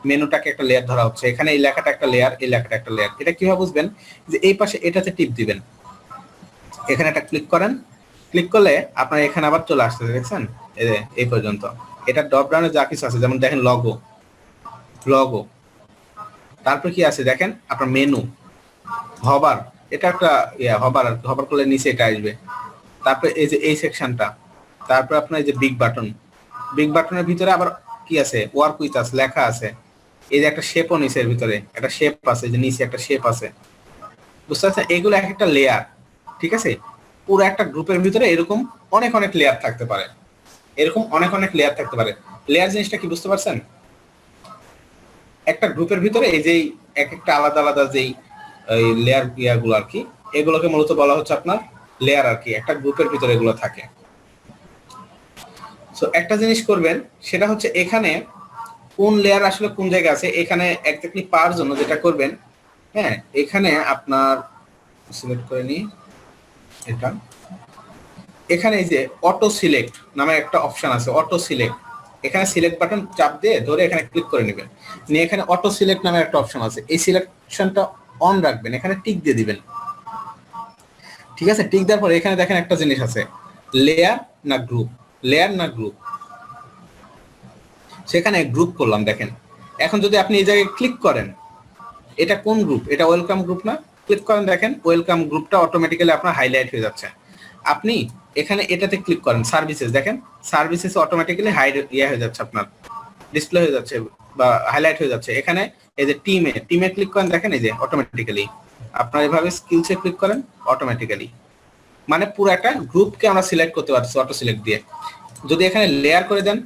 মেনুটাকে একটা লেয়ার ধরা হচ্ছে, এখানে এই লেখাটা একটা লেয়ার, এই লেখাটা একটা লেয়ার। এটা কিভাবে বুঝবেন? যে এই পাশে এটাতে টিপ দিবেন, এখানে একটা ক্লিক করেন, ক্লিক করলে আপনার এখানে আবার চলে আসছে, দেখছেন এই পর্যন্ত। এটা ড্রপ ডাউনে যা কিছু আছে, যেমন দেখেন লগো, তারপর কি আছে দেখেন আপনার মেনু, হবার, এটা একটা হবার করলে নিচে এটা আসবে। তারপর এই যে এই সেকশনটা, তারপর আপনার এই যে বিগ বাটনের ভিতরে আবার কি আছে? ওয়ার্ক উইথ আছে, লেখা আছে। এই যে একটা শেপও নিচের ভিতরে একটা শেপ আছে, যে নিচে একটা শেপ আছে। বুঝতে পারছেন? এগুলো এক একটা লেয়ার। ঠিক আছে, পুরো একটা গ্রুপের ভিতরে এরকম অনেক অনেক লেয়ার থাকতে পারে, লেয়ার জিনিসটা কি বুঝতে পারছেন? একটা গ্রুপের ভিতরে এই যে এক একটা আলাদা আলাদা যেই লেয়ার ইয়াগুলো আর কি, এগুলোকে মূলত বলা হচ্ছে আপনার লেয়ার আর কি। একটা গ্রুপের ভিতরে এগুলো থাকে। সো একটা জিনিস করবেন, সেটা হচ্ছে এখানে কোন লেয়ার আসলে কোন জায়গায় আছে এখানে এক্স্যাক্টলি পাওয়ার জন্য যেটা করবেন, হ্যাঁ, এখানে আপনার সিলেক্ট করে নিই এটা। এখানে এই যে অটো সিলেক্ট নামে একটা অপশন আছে, অটো সিলেক্ট। এখানে সিলেক্ট বাটন চাপ দিয়ে ধরে এখানে ক্লিক করে নেবেন, নিয়ে এখানে অটো সিলেক্ট নামে একটা অপশন আছে, এই সিলেকশনটা অন রাখবেন, এখানে টিক দিয়ে দিবেন। ঠিক আছে, টিক দেওয়ার পর এখানে দেখেন একটা জিনিস আছে, লেয়ার না গ্রুপ, সেখানে গ্রুপ করলাম দেখেন। এখন যদি আপনি এই জায়গায় ক্লিক করেন, এটা কোন গ্রুপ? এটা ওয়েলকাম গ্রুপ না? ক্লিক করেন, দেখেন ওয়েলকাম গ্রুপটা অটোমেটিক্যালি আপনার হাইলাইট হয়ে যাচ্ছে। আপনি এখানে এটাতে ক্লিক করেন, সার্ভিসেস, দেখেন সার্ভিসেস অটোমেটিক্যালি হয়ে যাচ্ছে, আপনার ডিসপ্লে হয়ে যাচ্ছে বা হাইলাইট হয়ে যাচ্ছে। এখানে এই যে টিমে ক্লিক করেন, দেখেন এই যে অটোমেটিক্যালি আপনার এভাবে স্কিলসে ক্লিক করেন, অটোমেটিক্যালি মানে পুরো একটা গ্রুপকে আমরা সিলেক্ট করতে পারছি অটো সিলেক্ট দিয়ে। যদি এখানে লেয়ার করে দেন,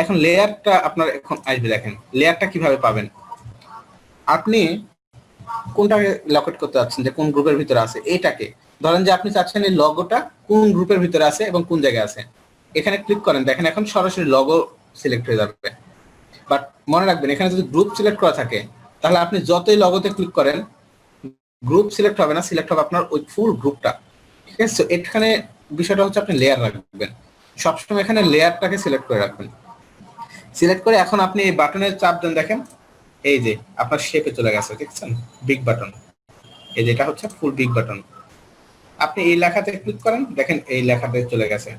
এখন লেয়ারটা আপনার এখন আসবে, দেখেন লেয়ারটা কিভাবে পাবেন। আপনি কোনটাকে লকেট করতে যাচ্ছেন, যে কোন গ্রুপের ভিতরে আছে, এইটাকে ধরেন যে আপনি চাচ্ছেন এই লগোটা কোন গ্রুপের ভিতরে আছে এবং কোন জায়গায় আছে। এখানে ক্লিক করেন, দেখেন এখন সরাসরি লগো সিলেক্ট হয়ে যাবে। বাট মনে রাখবেন, এখানে যদি গ্রুপ সিলেক্ট করা থাকে তাহলে আপনি যতই লগোতে ক্লিক করেন গ্রুপ সিলেক্ট হবে না, সিলেক্ট হবে আপনার ওই ফুল গ্রুপটা। ঠিক আছে, এখানে বিষয়টা হচ্ছে আপনি লেয়ার রাখবেন সবসময়, এখানে লেয়ারটাকে সিলেক্ট করে রাখবেন। সিলেক্ট করে এখন আপনি এই বাটনের চাপ দেন, দেখেন এই যে আপনার শেপে চলে গেছে, দেখছেন বিগ বাটন, এই যে এটা হচ্ছে ফুল বিগ বাটন। আপনি এই লেখাতে ক্লিক করেন, দেখেন এই লেখাতে চলে গেছে।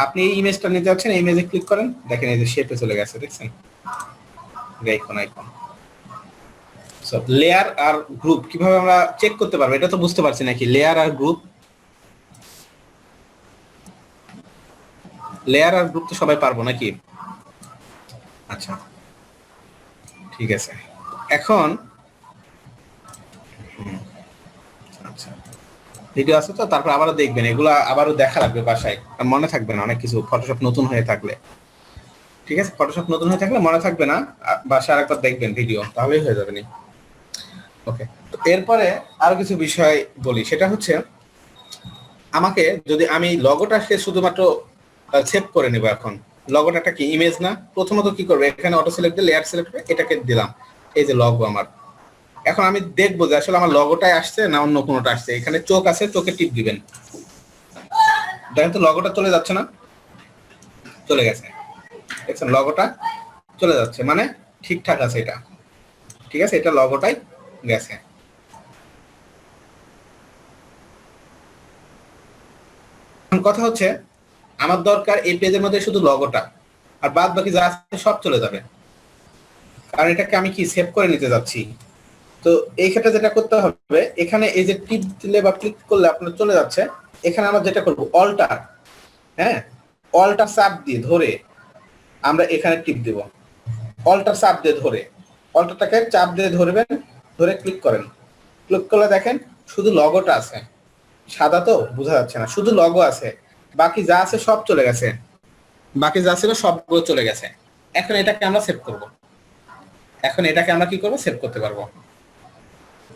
আপনি এই ইমেজটা নিতে যাচ্ছেন, এই ইমেজে ক্লিক করেন, দেখেন এই যে শেপে চলে গেছে, দেখছেন আইকন। সো লেয়ার আর গ্রুপ কিভাবে আমরা চেক করতে পারবো এটা তো বুঝতে পারছি নাকি? লেয়ার আর গ্রুপ তো সবাই পারবো নাকি? আচ্ছা ঠিক আছে, এখন আচ্ছা ভিডিও আছে তো, তারপর আবারও দেখবেন, এগুলো আবারও দেখা লাগবে বাসায়, মনে থাকবে না অনেক কিছু, ফটোশপ নতুন হয়ে থাকলে। ঠিক আছে, ফটোশপ নতুন হয়ে থাকলে মনে থাকবে না, বাসায় আরেকবার দেখবেন ভিডিও, তাহলেই হয়ে যাবে। ওকে, তো এরপরে আরো কিছু বিষয় বলি, সেটা হচ্ছে আমাকে যদি আমি লগোটাকে শুধুমাত্র সেভ করে নেব, এখন লগোটা কি ইমেজ না? প্রথমত কি করবে, এখানে অটো সিলেক্ট দিয়ে লেয়ার সিলেক্ট করে এটাকে দিলাম, এই যে লগো আমার। এখন আমি দেখবো যে আসলে আমার লগোটাই আসছে না অন্য কোনোটা আসছে। এখানে চোখ আছে, চোখে টিপ দিবেন, দেখেন তো লগোটা চলে যাচ্ছে না? চলে গেছে, দেখছেন লগোটা চলে যাচ্ছে, মানে ঠিকঠাক আছে এটা। ঠিক আছে, এটা লগোটাই গেছে। কথা হচ্ছে আমার দরকার এই পেজের মধ্যে শুধু লগোটা, আর বাদ বাকি যা আছে সব চলে যাবে, কারণ এটাকে আমি কি সেভ করে নিতে যাচ্ছি। তো এই ক্ষেত্রে যেটা করতে হবে, এখানে এই যে টিপ দিলে বা ক্লিক করলে আপনার চলে যাচ্ছে, এখানে আমরা যেটা করব অল্টার, হ্যাঁ অল্টার চাপ দিয়ে ধরে আমরা এখানে টিপ দেব, অল্টার চাপ দিয়ে ধরে, অল্টারটাকে চাপ দিয়ে ধরবেন, ধরে ক্লিক করেন, ক্লিক করলে দেখেন শুধু লগোটা আছে, সাদা তো বোঝা যাচ্ছে না, শুধু লগো আছে, বাকি যা আছে সব চলে গেছে, বাকি যা ছিল সবগুলো চলে গেছে। এখন এটাকে আমরা সেভ করব, এখন এটাকে আমরা কি করব, সেভ করতে পারবো।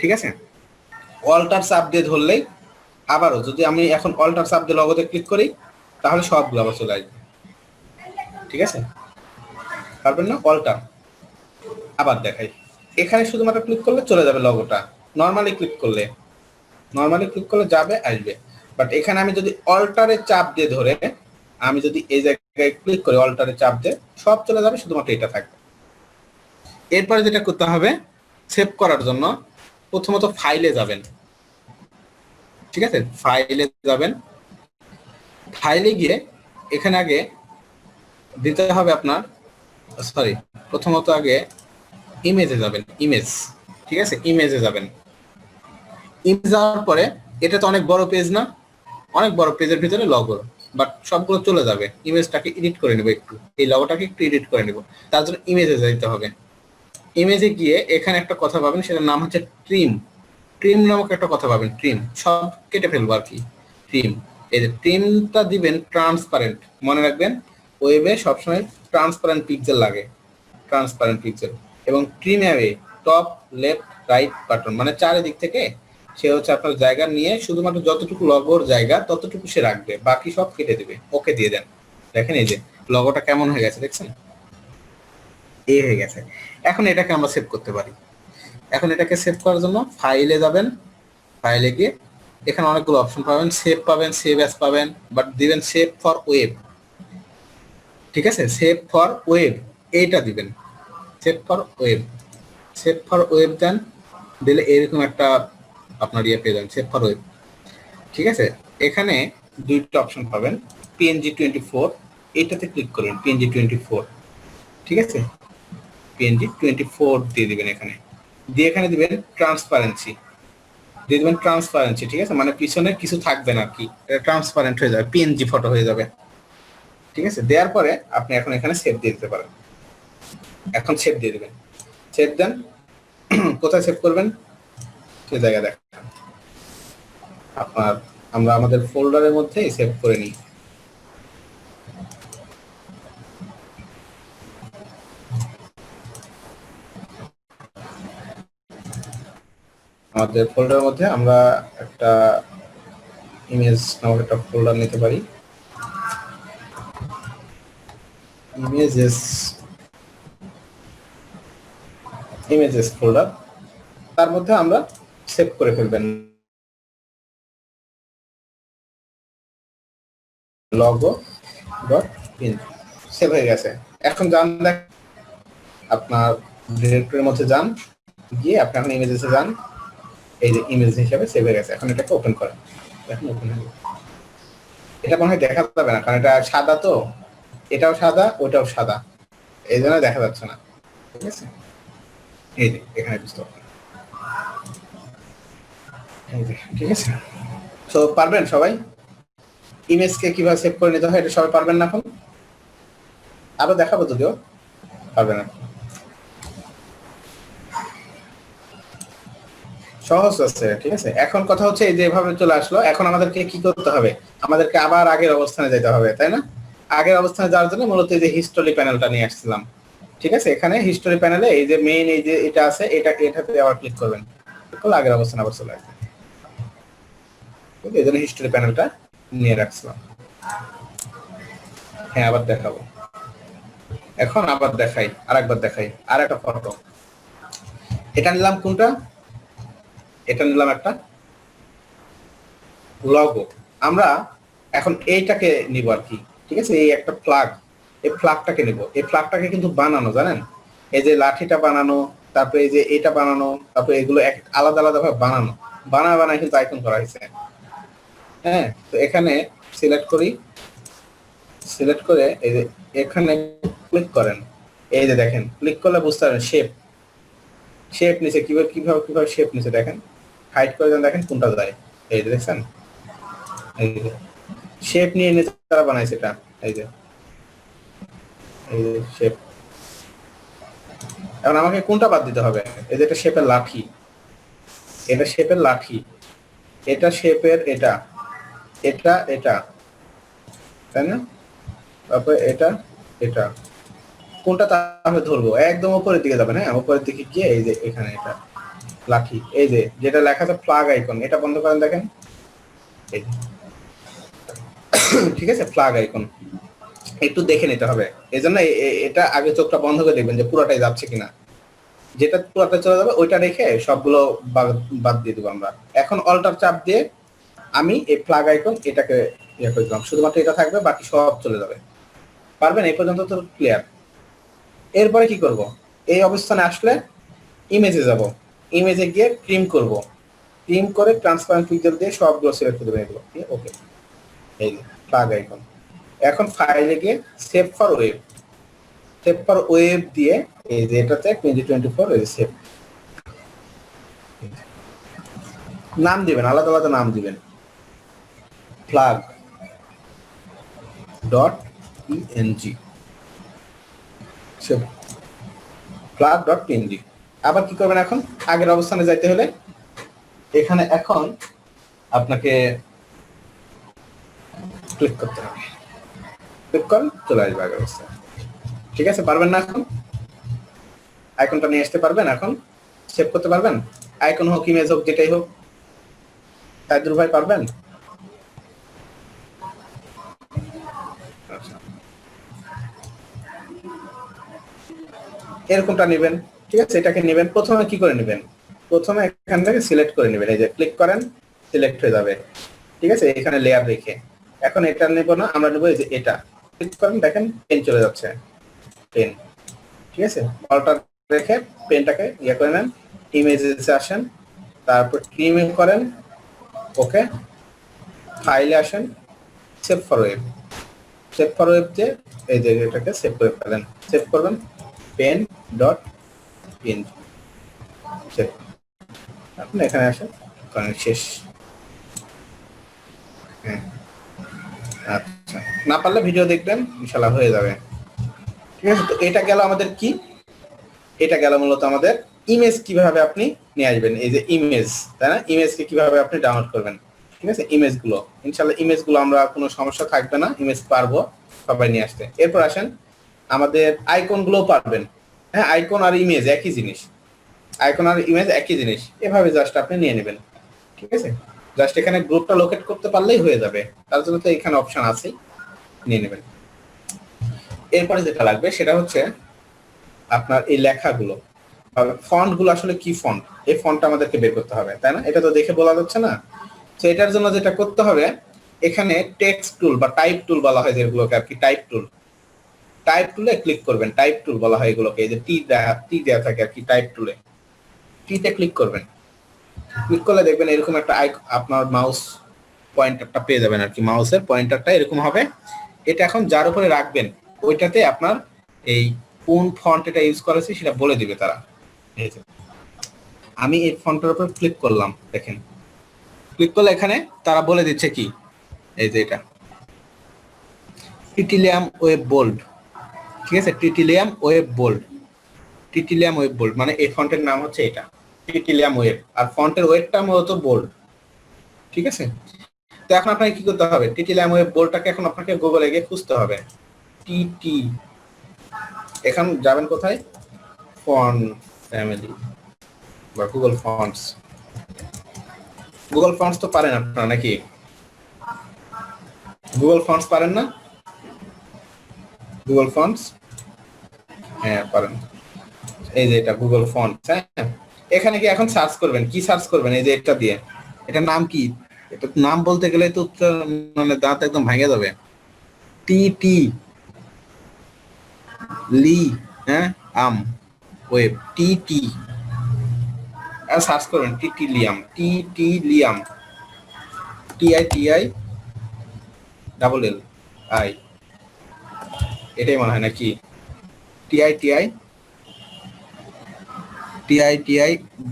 ঠিক আছে, অল্টার চাপ দিয়ে ধরলেই, আবারও যদি আমি এখন অল্টার চাপ দিয়ে লগোতে ক্লিক করি তাহলে সবগুলো আবার চলে আসবে। ঠিক আছে, পারবেন না? অল্টার আবার দেখাই, এখানে শুধুমাত্র ক্লিক করলে চলে যাবে লগোটা, নর্মালি ক্লিক করলে যাবে, আসবে। বাট এখানে আমি যদি অল্টারে চাপ দিয়ে ধরে আমি যদি এই জায়গায় ক্লিক করি, অল্টারে চাপ দিয়ে সব চলে যাবে, শুধুমাত্র এটা থাকবে। এরপরে যেটা করতে হবে, সেভ করার জন্য প্রথমত ফাইলে যাবেন। ঠিক আছে, ফাইলে যাবেন, ফাইলে গিয়ে এখানে আগে দিতে হবে আপনার, সরি প্রথমত আগে ইমেজে যাবেন, ইমেজ। ঠিক আছে, ইমেজে যাবেন, ইমেজ যাওয়ার পরে এটা তো অনেক বড় পেজ না, অনেক বড় পেজের ভিতরে লগো, বাট সবগুলো চলে যাবে, ইমেজটাকে এডিট করে নেব, একটু এই লগোটাকে একটু এডিট করে নেব, তার জন্য ইমেজে যেতে হবে। ইমেজে গিয়ে এখানে একটা কথা পাবেন, সেটার নাম হচ্ছে ট্রিম, ট্রিম নামক একটা কথা পাবেন, ট্রিম সব কেটে ফেলবো আর কি, ট্রিম। এই যে ট্রিমটা দিবেন ট্রান্সপারেন্ট, মনে রাখবেন ওয়েবে সবসময় ট্রান্সপারেন্ট পিক্সেল লাগে, ট্রান্সপারেন্ট পিক্সেল। এবং trim away top left right button, মানে চারিদিক থেকে সে হচ্ছে আপনার জায়গা নিয়ে শুধুমাত্র যতটুকু লগোর জায়গা ততটুকু সে রাখবে, বাকি সব কেটে দেবে, ওকে দিয়ে দেন। দেখেন এই যে লগোটা কেমন হয়ে গেছে, দেখছেন এই হয়ে গেছে। এখন এটাকে আমরা সেভ করতে পারি। এখন এটাকে সেভ করার জন্য ফাইলে যাবেন, ফাইলে গিয়ে এখানে অনেকগুলো অপশন পাবেন, সেভ পাবেন, সেভ অ্যাজ পাবেন, বাট দিবেন সেভ ফর ওয়েব। ঠিক আছে, সেভ ফর ওয়েব এইটা দিবেন, save for web, save for web then, দিলে এরকম একটা আপনার ইয়ে পেয়ে যাবেন, সেভ ফর ওয়েব। ঠিক আছে, এখানে দুইটা অপশন পাবেন, PNG 24, এইটাতে ক্লিক করবেন, PNG 24। ঠিক আছে, PNG 24 দিয়ে দিবেন এখানে, দিয়ে এখানে দিবেন ট্রান্সপারেন্সি, দিয়ে দিবেন ট্রান্সপারেন্সি। ঠিক আছে, মানে পিছনে কিছু থাকবে না আর কি, এটা ট্রান্সপারেন্ট হয়ে যাবে, PNG ফটো হয়ে যাবে। ঠিক আছে, দেওয়ার পরে আপনি এখন এখানে সেভ দিয়ে দিতে পারেন, এখন সেভ দিয়ে দিবেন, সেভ দেন। কোথায় সেভ করবেন সে জায়গা দেখ আপনার, আমরা আমাদের ফোল্ডারের মধ্যে সেভ করে নিই। আমাদের ফোল্ডারের মধ্যে আমরা একটা ইমেজ নামক একটা ফোল্ডার নিতে পারি, ইমেজেস ফোল্ডার, তার মধ্যে আমরা সেভ করে ফেলবেন লগো ডট ইন, সেভ হয়ে গেছে। এখন যান আপনার ডিরেক্টরির মধ্যে যান, গিয়ে আপনি এখন ইমেজেসে যান, এই যে ইমেজ হিসেবে সেভ হয়ে গেছে। এখন এটাকে ওপেন করেন, এখন ওপেন হয়ে গেছে। এটা মনে হয় দেখা যাবে না, কারণ এটা সাদা, তো এটাও সাদা ওটাও সাদা, এই জন্য দেখা যাচ্ছে না। ঠিক আছে, এই যে এখানে বুঝতে পারবেন, ঠিক আছে। তো পারবেন সবাই ইমেজকে কিভাবে সেভ করে নিতে হয়, এটা সবাই পারবেন না? এখন আরো দেখাবো, যদিও পারবেন না, সহজ আছে। ঠিক আছে, এখন কথা হচ্ছে এই যে এভাবে চলে আসলো, এখন আমাদেরকে কি করতে হবে, আমাদেরকে আবার আগের অবস্থানে যেতে হবে, তাই না? আগের অবস্থানে যাওয়ার জন্য মূলত এই যে হিস্টোরি প্যানেলটা নিয়ে আসছিলাম। ঠিক আছে, এখানে হিস্টোরি প্যানেলে এই যে মেইন এই যে এটা আছে, এটাতে আবার ক্লিক করবেন, ক্লিক করলে আগের অবস্থানে আবার চলে আসবে। এই জন্য হিস্টোরি প্যানেলটা নিয়ে রাখছিলাম। হ্যাঁ, আবার দেখাবো, এখন আবার দেখাই, আরেকবার দেখাই, আর একটা ফটো। এটা নিলাম কোনটা, এটা নিলাম একটা লগো। আমরা এখন এইটাকে নিব আর কি। ঠিক আছে, এই একটা ফ্ল্যাগ, এই ফ্ল্যাগটাকে নিব। এই ফ্ল্যাগটাকে কিন্তু বানানো, জানেন এই যে লাঠিটা বানানো, তারপরে এই যে এটা বানানো, তারপরে এগুলো আলাদা আলাদা ভাবে বানায় কিন্তু আইকন করা হয়েছে। হ্যাঁ, তো এখানে সিলেক্ট করি, সিলেক্ট করে এই যে এখানে ক্লিক করেন, এই যে দেখেন ক্লিক করলে বুঝতে পারবেন শেপ নিচে কিভাবে শেপ নিচে দেখেন, হাইড করে দেন, দেখেন কোনটা যায়, এই যে দেখছেন, এই যে শেপ নিয়ে নিচে তারা বানাইছে এটা, এই যে শেপ। এখন আমাকে কোনটা বাদ দিতে হবে, এই যে এটা শেপের লাঠি, এটা শেপের লাঠি, এটা শেপের এটা তাই না, তারপরে এটা কোনটা তাহলে ধরবো, একদম উপরের দিকে যাবেন। হ্যাঁ, উপরের দিকে গিয়ে এই যে এখানে এটা লাঠি, এই যে যেটা লেখা আছে প্লাগ আইকন, এটা বন্ধ করেন, দেখেন এই ঠিক আছে, প্লাগ আইকন একটু দেখে নিতে হবে, এই জন্য এটা আগে চোখটা বন্ধ করে দেখবেন যে পুরোটাই যাচ্ছে কিনা, যেটা পুরোটা চলে যাবে ওইটা রেখে সবগুলো বাদ দিয়ে দেবো আমরা। এখন অল্টার চাপ দিয়ে আমি এই প্লাগ আইকন এটাকে ইয়ে করে দিলাম, শুধুমাত্র এটা থাকবে, বাকি সব চলে যাবে। পারবেন? এই পর্যন্ত তো ক্লিয়ার। এরপরে কি করব, এই অবস্থানে আসলে ইমেজে যাব, ইমেজে গিয়ে ট্রিম করব, ট্রিম করে ট্রান্সপারেন্ট পিক্সেল দিয়ে সবগুলো সিলেক্ট করে দেবেন এগুলো, ওকে, এই যে প্লাগ আইকন। এখন ফাইলে গিয়ে সেভ ফর ওয়েব দিয়ে এই যে এটাতে 2024 এই সেভ নাম দিবেন, আলাদা আলাদা নাম দিবেন, plug dot PNG, plug dot PNG. আবার কি করবেন, এখন আগের অবস্থানে যাইতে হলে এখানে এখন আপনাকে ক্লিক করতে হবে, ক্লিক করেন, চলে আসবে আগের অবস্থায়। ঠিক আছে, পারবেন না? এখন আইকনটা নিয়ে আসতে পারবেন, এখন সেভ করতে পারবেন, আইকন হোক ইমেজ হোক যেটাই হোক, তাইদুর ভাই পারবেন? আচ্ছা, এরকমটা নেবেন, ঠিক আছে, এটাকে নেবেন। প্রথমে কি করে নেবেন, প্রথমে এখান থেকে সিলেক্ট করে নেবেন, এই যে ক্লিক করেন, সিলেক্ট হয়ে যাবে, ঠিক আছে, এখানে লেয়ার রেখে। এখন এটা নেব না, আমরা নেব এই যে এটা, ক্লিক করেন, দেখেন পেন চলে যাচ্ছে, পেন, ঠিক আছে, অল্টার রেখে পেনটাকে ইয়ে করে নেন, ইমেজে আসেন, তারপর ট্রিম করেন, ওকে, ফাইলে আসেন, সেভ ফর ওয়েব দিয়ে এই যে এটাকে সেভ করে ফেলেন, সেভ করবেন পেন ডট পিএনজি, সেভ। আপনি এখানে আসেন, কারণ শেষ। হ্যাঁ, আচ্ছা, না পারলে ভিডিও দেখবেন, ইনশাল্লাহ হয়ে যাবে। ঠিক আছে, তো এটা গেল আমাদের কি, এটা গেল মূলত আমাদের ইমেজ কিভাবে আপনি নিয়ে আসবেন, এই যে ইমেজ, তাই না, ইমেজকে কিভাবে আপনি ডাউনলোড করবেন। ঠিক আছে, ইমেজগুলো ইনশাল্লাহ ইমেজগুলো আমরা কোনো সমস্যা থাকবে না, ইমেজ পারবো সবাই নিয়ে আসতে। এরপর আসেন আমাদের আইকনগুলো পারবেন। হ্যাঁ, আইকন আর ইমেজ একই জিনিস, আইকন আর ইমেজ একই জিনিস, এভাবে জাস্ট আপনি নিয়ে নেবেন। ঠিক আছে, জাস্ট এখানে গ্রুপটা লোকেট করতে পারলেই হয়ে যাবে, তার জন্য তো এখানে অপশন আছেই, নিয়ে নেবেন। এরপরে যেটা লাগবে সেটা হচ্ছে আপনার এই লেখাগুলো, ফন্টগুলো আসলে কি ফন্ট, এই ফন্টটা আমাদেরকে বের করতে হবে, তাই না, এটা তো দেখে বলা যাচ্ছে না। তো এটার জন্য যেটা করতে হবে, এখানে টেক্সট টুল বা টাইপ টুল বলা হয় যেগুলোকে আর কি, টাইপ টুলে ক্লিক করবেন, টাইপ টুল বলা হয় এগুলোকে, এই যে টি দেওয়া থাকে আর কি, টাইপ টুলে টিতে ক্লিক করবেন, ক্লিক করলে দেখবেন এরকম একটা আপনার মাউস পয়েন্টারটা পেয়ে যাবেন আর কি, মাউসের পয়েন্টারটা এরকম হবে। এটা এখন যার উপরে রাখবেন ওইটাতে আপনার এই কোন ফন্ট এটা ইউজ করেছে সেটা বলে দিবে তারা। এই যে আমি এই ফন্টের উপর ক্লিক করলাম, দেখেন ক্লিক করলে এখানে তারা বলে দিচ্ছে কি, এই যে এটা টিটিলিয়াম ওয়েব বোল্ড, ঠিক আছে, টিটিলিয়াম ওয়েব বোল্ড মানে এই ফন্টের নাম হচ্ছে এটা টিটিলিয়াম ওয়েব, আর ফন্টের ওয়েবটা মূলত বোল্ড। ঠিক আছে, তো এখন আপনাকে কি করতে হবে, টিটিলিয়াম ওয়েব বোল্ডটাকে এখন আপনাকে গুগলে গিয়ে খুঁজতে হবে, টিটি, এখন যাবেন কোথায়, ফন্ট ফ্যামিলি বা গুগল ফন্টস তো পারেন আপনারা নাকি, গুগল ফন্টস পারেন না, গুগল ফন্টস, হ্যাঁ পারেন, এই যে এটা গুগল ফন্টস। হ্যাঁ, এখানে কি এখন সার্চ করবেন, কি সার্চ করবেন, এই যে এটা দিয়ে, এটার নাম কি, এটা নাম বলতে গেলে তো মানে দাঁত একদম ভেঙে যাবে, টি লি, হ্যাঁ, আম ওয়েব, টি আর সার্চ করবেন Titillium, Titillium, TITI double L I, এটাই মনে হয় নাকি? TITI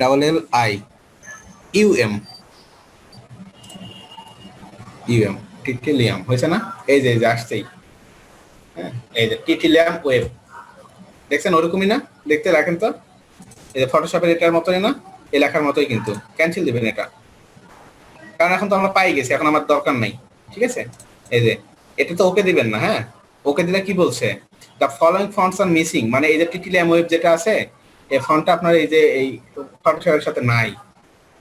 double L I U M, U M Titillium হয়েছে না? এই যে আসছেই, হ্যাঁ এই যে টিটিলিয়াম ওয়েব, দেখছেন ওরকমই না? দেখতে রাখেন তো, এই যে ফটোশপের এটার মতোই না, এই লেখার মতোই, কিন্তু ক্যান্সেল দিবেন এটা, কারণ এখন তো আমরা পাই গেছি, এখন আমার দরকার নাই। ঠিক আছে, এই যে এটা তো ওকে দিবেন না, হ্যাঁ ওকে দিলে কি বলছে, the following fonts are missing, মানে এই যে টিটিলিয়াম ওয়েব যেটা আছে এই ফন্টটা আপনার এই যে এই ফটোশপের সাথে নাই।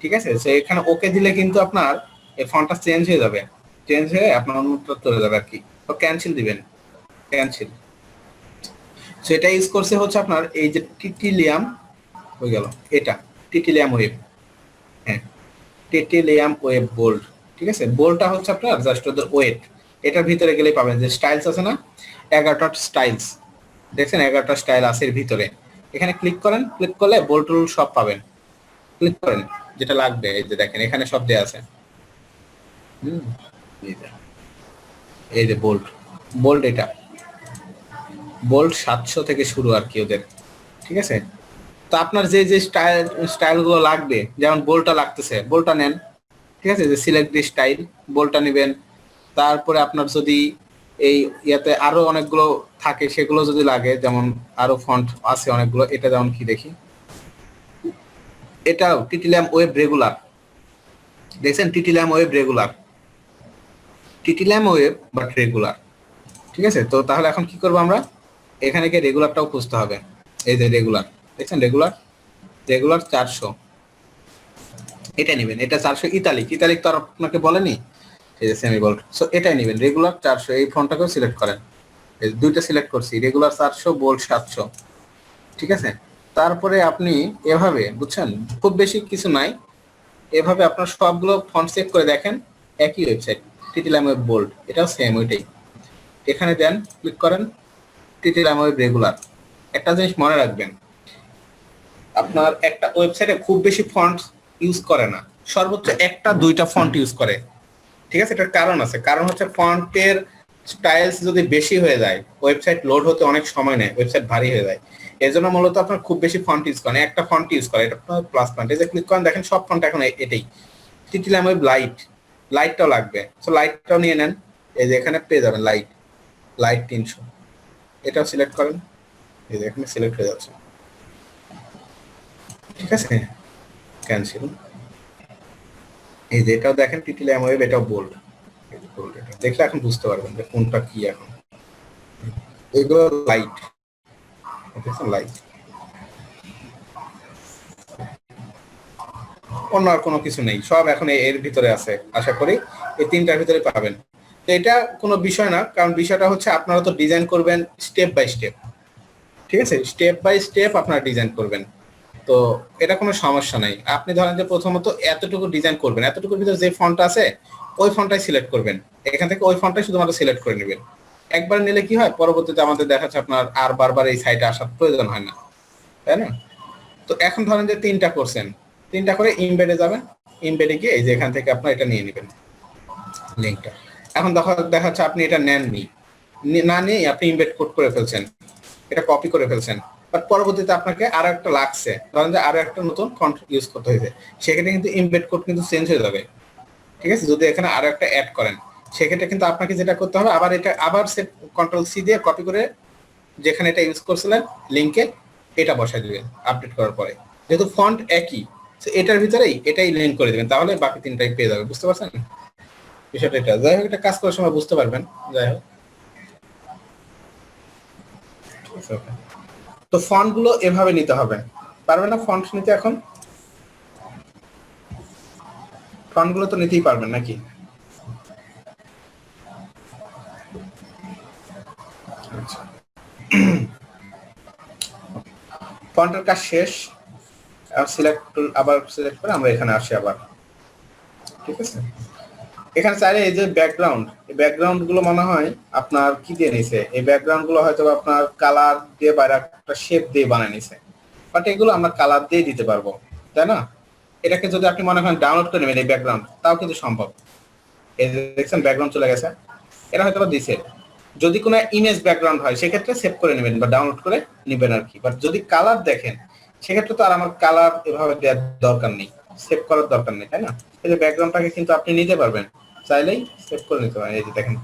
ঠিক আছে, তো এখানে ওকে দিলে কিন্তু আপনার এই ফন্টটা চেঞ্জ হয়ে যাবে, চেঞ্জ হয়ে আপনার অন্যটা চলে যাবে আর কি। তো ক্যান্সেল দিবেন, ক্যান্সেল। সো এটা ইউজ করছে হচ্ছে আপনার এই যে টিটিলিয়াম হয়ে গেল, এটা টিটিলিয়াম ওয়েব, হ্যাঁ টিটিলিয়াম ওয়েব বোল্ড। ঠিক আছে, বোল্ডটা হচ্ছে আপনার জাস্ট ওদের ওয়েট, এটার ভিতরে গেলেই পাবেন যে স্টাইলস আছে না, 11টা স্টাইলস, দেখছেন 11টা স্টাইল আছে এর ভিতরে, এখানে ক্লিক করেন, ক্লিক করলে বোল্ড টুল সব পাবেন, ক্লিক করেন যেটা লাগবে, এই যে দেখেন এখানে সব দেয়া আছে। এই যে বোল্ড, বোল্ড এটা বোল্ড 700 থেকে শুরু আর কি ওদের। ঠিক আছে, তো আপনার যে যে স্টাইলগুলো লাগবে, যেমন বোল্ডটা লাগতেছে, বোল্ডটা নেন। ঠিক আছে, যে সিলেক্ট দি স্টাইল, বোল্ডটা নেবেন। তারপরে আপনার যদি এই ইয়াতে আরো অনেকগুলো থাকে সেগুলো যদি লাগে, যেমন আরো ফন্ট আছে অনেকগুলো, এটা যেমন কি দেখি, এটাও টিটিলিয়াম ওয়েব রেগুলার, দেখছেন Titillium Web Regular, Titillium Web but Regular. ঠিক আছে, তো তাহলে এখন কি করবো আমরা, এখানে গিয়ে রেগুলারটাও খুঁজতে হবে, এই যে রেগুলার, দেখছেন রেগুলার, রেগুলার 400, এটা নেবেন, এটা 400 ইতালিক, ইতালিক তো আর আপনাকে বলেনি, এই যে সেমি বোল্ড, সো এটাই নেবেন রেগুলার 400, এই ফন্টটাকেও সিলেক্ট করেন, এই দুইটা সিলেক্ট করছি, রেগুলার 400 বোল্ড 700। ঠিক আছে, তারপরে আপনি এভাবে, বুঝছেন খুব বেশি কিছু নাই, এভাবে আপনার সবগুলো ফন্ট সেভ করে দেখেন, একই ওয়েবসাইট টিটিলিয়াম ওয়েব বোল্ড, এটাও সেম ওইটাই, এখানে দেন, ক্লিক করেন টিটিলিয়াম ওয়েব রেগুলার। একটা জিনিস মনে রাখবেন, আপনার একটা ওয়েবসাইটে খুব বেশি ফন্ট ইউজ করে না, সর্বোচ্চ একটা দুইটা ফন্ট ইউজ করে। ঠিক আছে, এটার কারণ আছে, কারণ হচ্ছে ফন্টের স্টাইলস যদি বেশি হয়ে যায় ওয়েবসাইট লোড হতে অনেক সময় নেয়, ওয়েবসাইট ভারী হয়ে যায়, এর জন্য মূলত আপনার খুব বেশি ফন্ট ইউজ করে, একটা ফন্ট ইউজ করে, এটা আপনার প্লাস পয়েন্ট। এই যে ক্লিক করেন দেখেন সব ফন্ট এখন এটাই, টিটিলিয়াম ওয়েব লাইট, লাইটটাও লাগবে, সো লাইটটাও নিয়ে নেন, এই যে এখানে পেয়ে যাবেন লাইট, লাইট 300, এটাও সিলেক্ট করেন, এই যে এখানে সিলেক্ট হয়ে যাচ্ছে। ঠিক আছে, ক্যান্সেল। এই যে এটাও দেখেন টিটিলিয়াম ওয়েব, এটাও বোল্ড, বোল্ড এটা দেখলে এখন বুঝতে পারবেন যে কোনটা কি। এখন এগুলো লাইট, লাইট, অন্য আর কোনো কিছু নেই, সব এখন এর ভিতরে আছে, আশা করি এই তিনটার ভিতরে পাবেন। তো এটা কোনো বিষয় না, কারণ বিষয়টা হচ্ছে আপনারা তো ডিজাইন করবেন স্টেপ বাই স্টেপ। ঠিক আছে, স্টেপ বাই স্টেপ আপনারা ডিজাইন করবেন, তো এটা কোনো সমস্যা নাই। আপনি ধরেন যে প্রথমত এতটুকু ডিজাইন করবেন, এতটুকুর ভিতরে যে ফন্ট আছে ওই ফন্টটাই সিলেক্ট করবেন, এখান থেকে ওই ফন্টটাই শুধুমাত্র সিলেক্ট করে নেবেন। একবার নিলে কি হয়, পরবর্তীতে আমাদের দেখাচ্ছে আপনার আর বারবার এই সাইটে আসার প্রয়োজন হয় না, তাই না? তো এখন ধরেন যে তিনটা করছেন, তিনটা করে ইমবেডে যাবেন, ইমবেডে গিয়ে এই যে এখান থেকে আপনার এটা নিয়ে নেবেন লিঙ্কটা। এখন দেখাচ্ছে আপনি এটা নেননি, না নিয়ে আপনি ইমবেড কোড করে ফেলছেন, এটা কপি করে ফেলছেন, বাট পরবর্তীতে আপনাকে আরো একটা লাগছে, ধরেন যে আরো একটা নতুন ফন্ট ইউজ করতে হয়েছে, সেক্ষেত্রে কিন্তু ইমবেড কোড কিন্তু চেঞ্জ হয়ে যাবে। ঠিক আছে, যদি এখানে আরো একটা অ্যাড করেন, সেক্ষেত্রে কিন্তু আপনাকে যেটা করতে হবে, আবার এটা আবার সেট কন্ট্রোল সি দিয়ে কপি করে যেখানে এটা ইউজ করছিলেন লিঙ্কে এটা বসাই দিবেন আপডেট করার পরে, যেহেতু ফন্ট একই, এটার ভিতরেই এটাই লিঙ্ক করে দিবেন, তাহলে বাকি তিনটাই পেয়ে যাবে। বুঝতে পারছেন বিষয়টা? এটা যাই হোক, এটা কাজ করার সময় বুঝতে পারবেন। যাই হোক, তো ফন্ট গুলো এভাবে নিতে হবে, পারবে না ফন্ট নিতে? এখন ফন্ট গুলো তো নিতেই পারবেন নাকি? ফন্টের কাজ শেষ, সিলেক্ট আবার সিলেক্ট করে আমরা এখানে আসি আবার। ঠিক আছে, এখানে চাইলে এই যে ব্যাকগ্রাউন্ড, এই ব্যাকগ্রাউন্ড গুলো মনে হয় আপনার কি দিয়ে নিছে, এই ব্যাকগ্রাউন্ড গুলো হয়তো আপনার কালার দিয়ে বা একটা শেপ দিয়ে বানিয়ে নিছে, বাট এগুলো আমরা কালার দিয়ে দিতে পারবো, তাই না? এটাকে যদি আপনি মনে করেন ডাউনলোড করে নেবেন এই ব্যাকগ্রাউন্ড, তাও কিন্তু সম্ভব। এই যে দেখছেন ব্যাকগ্রাউন্ড চলে গেছে, এটা হয়তো দিছে। যদি কোনো ইমেজ ব্যাকগ্রাউন্ড হয় সেক্ষেত্রে সেভ করে নেবেন বা ডাউনলোড করে নেবেন আর কি। বাট যদি কালার দেখেন সেক্ষেত্রে তো আর আমার কালার এভাবে দেওয়ার দরকার নেই, সেভ করার দরকার নেই, তাই না? এই যে ব্যাকগ্রাউন্ডটাকে কিন্তু আপনি নিতে পারবেন, চাইলেই সেভ করে নিতে পারেন। এই যে দেখেন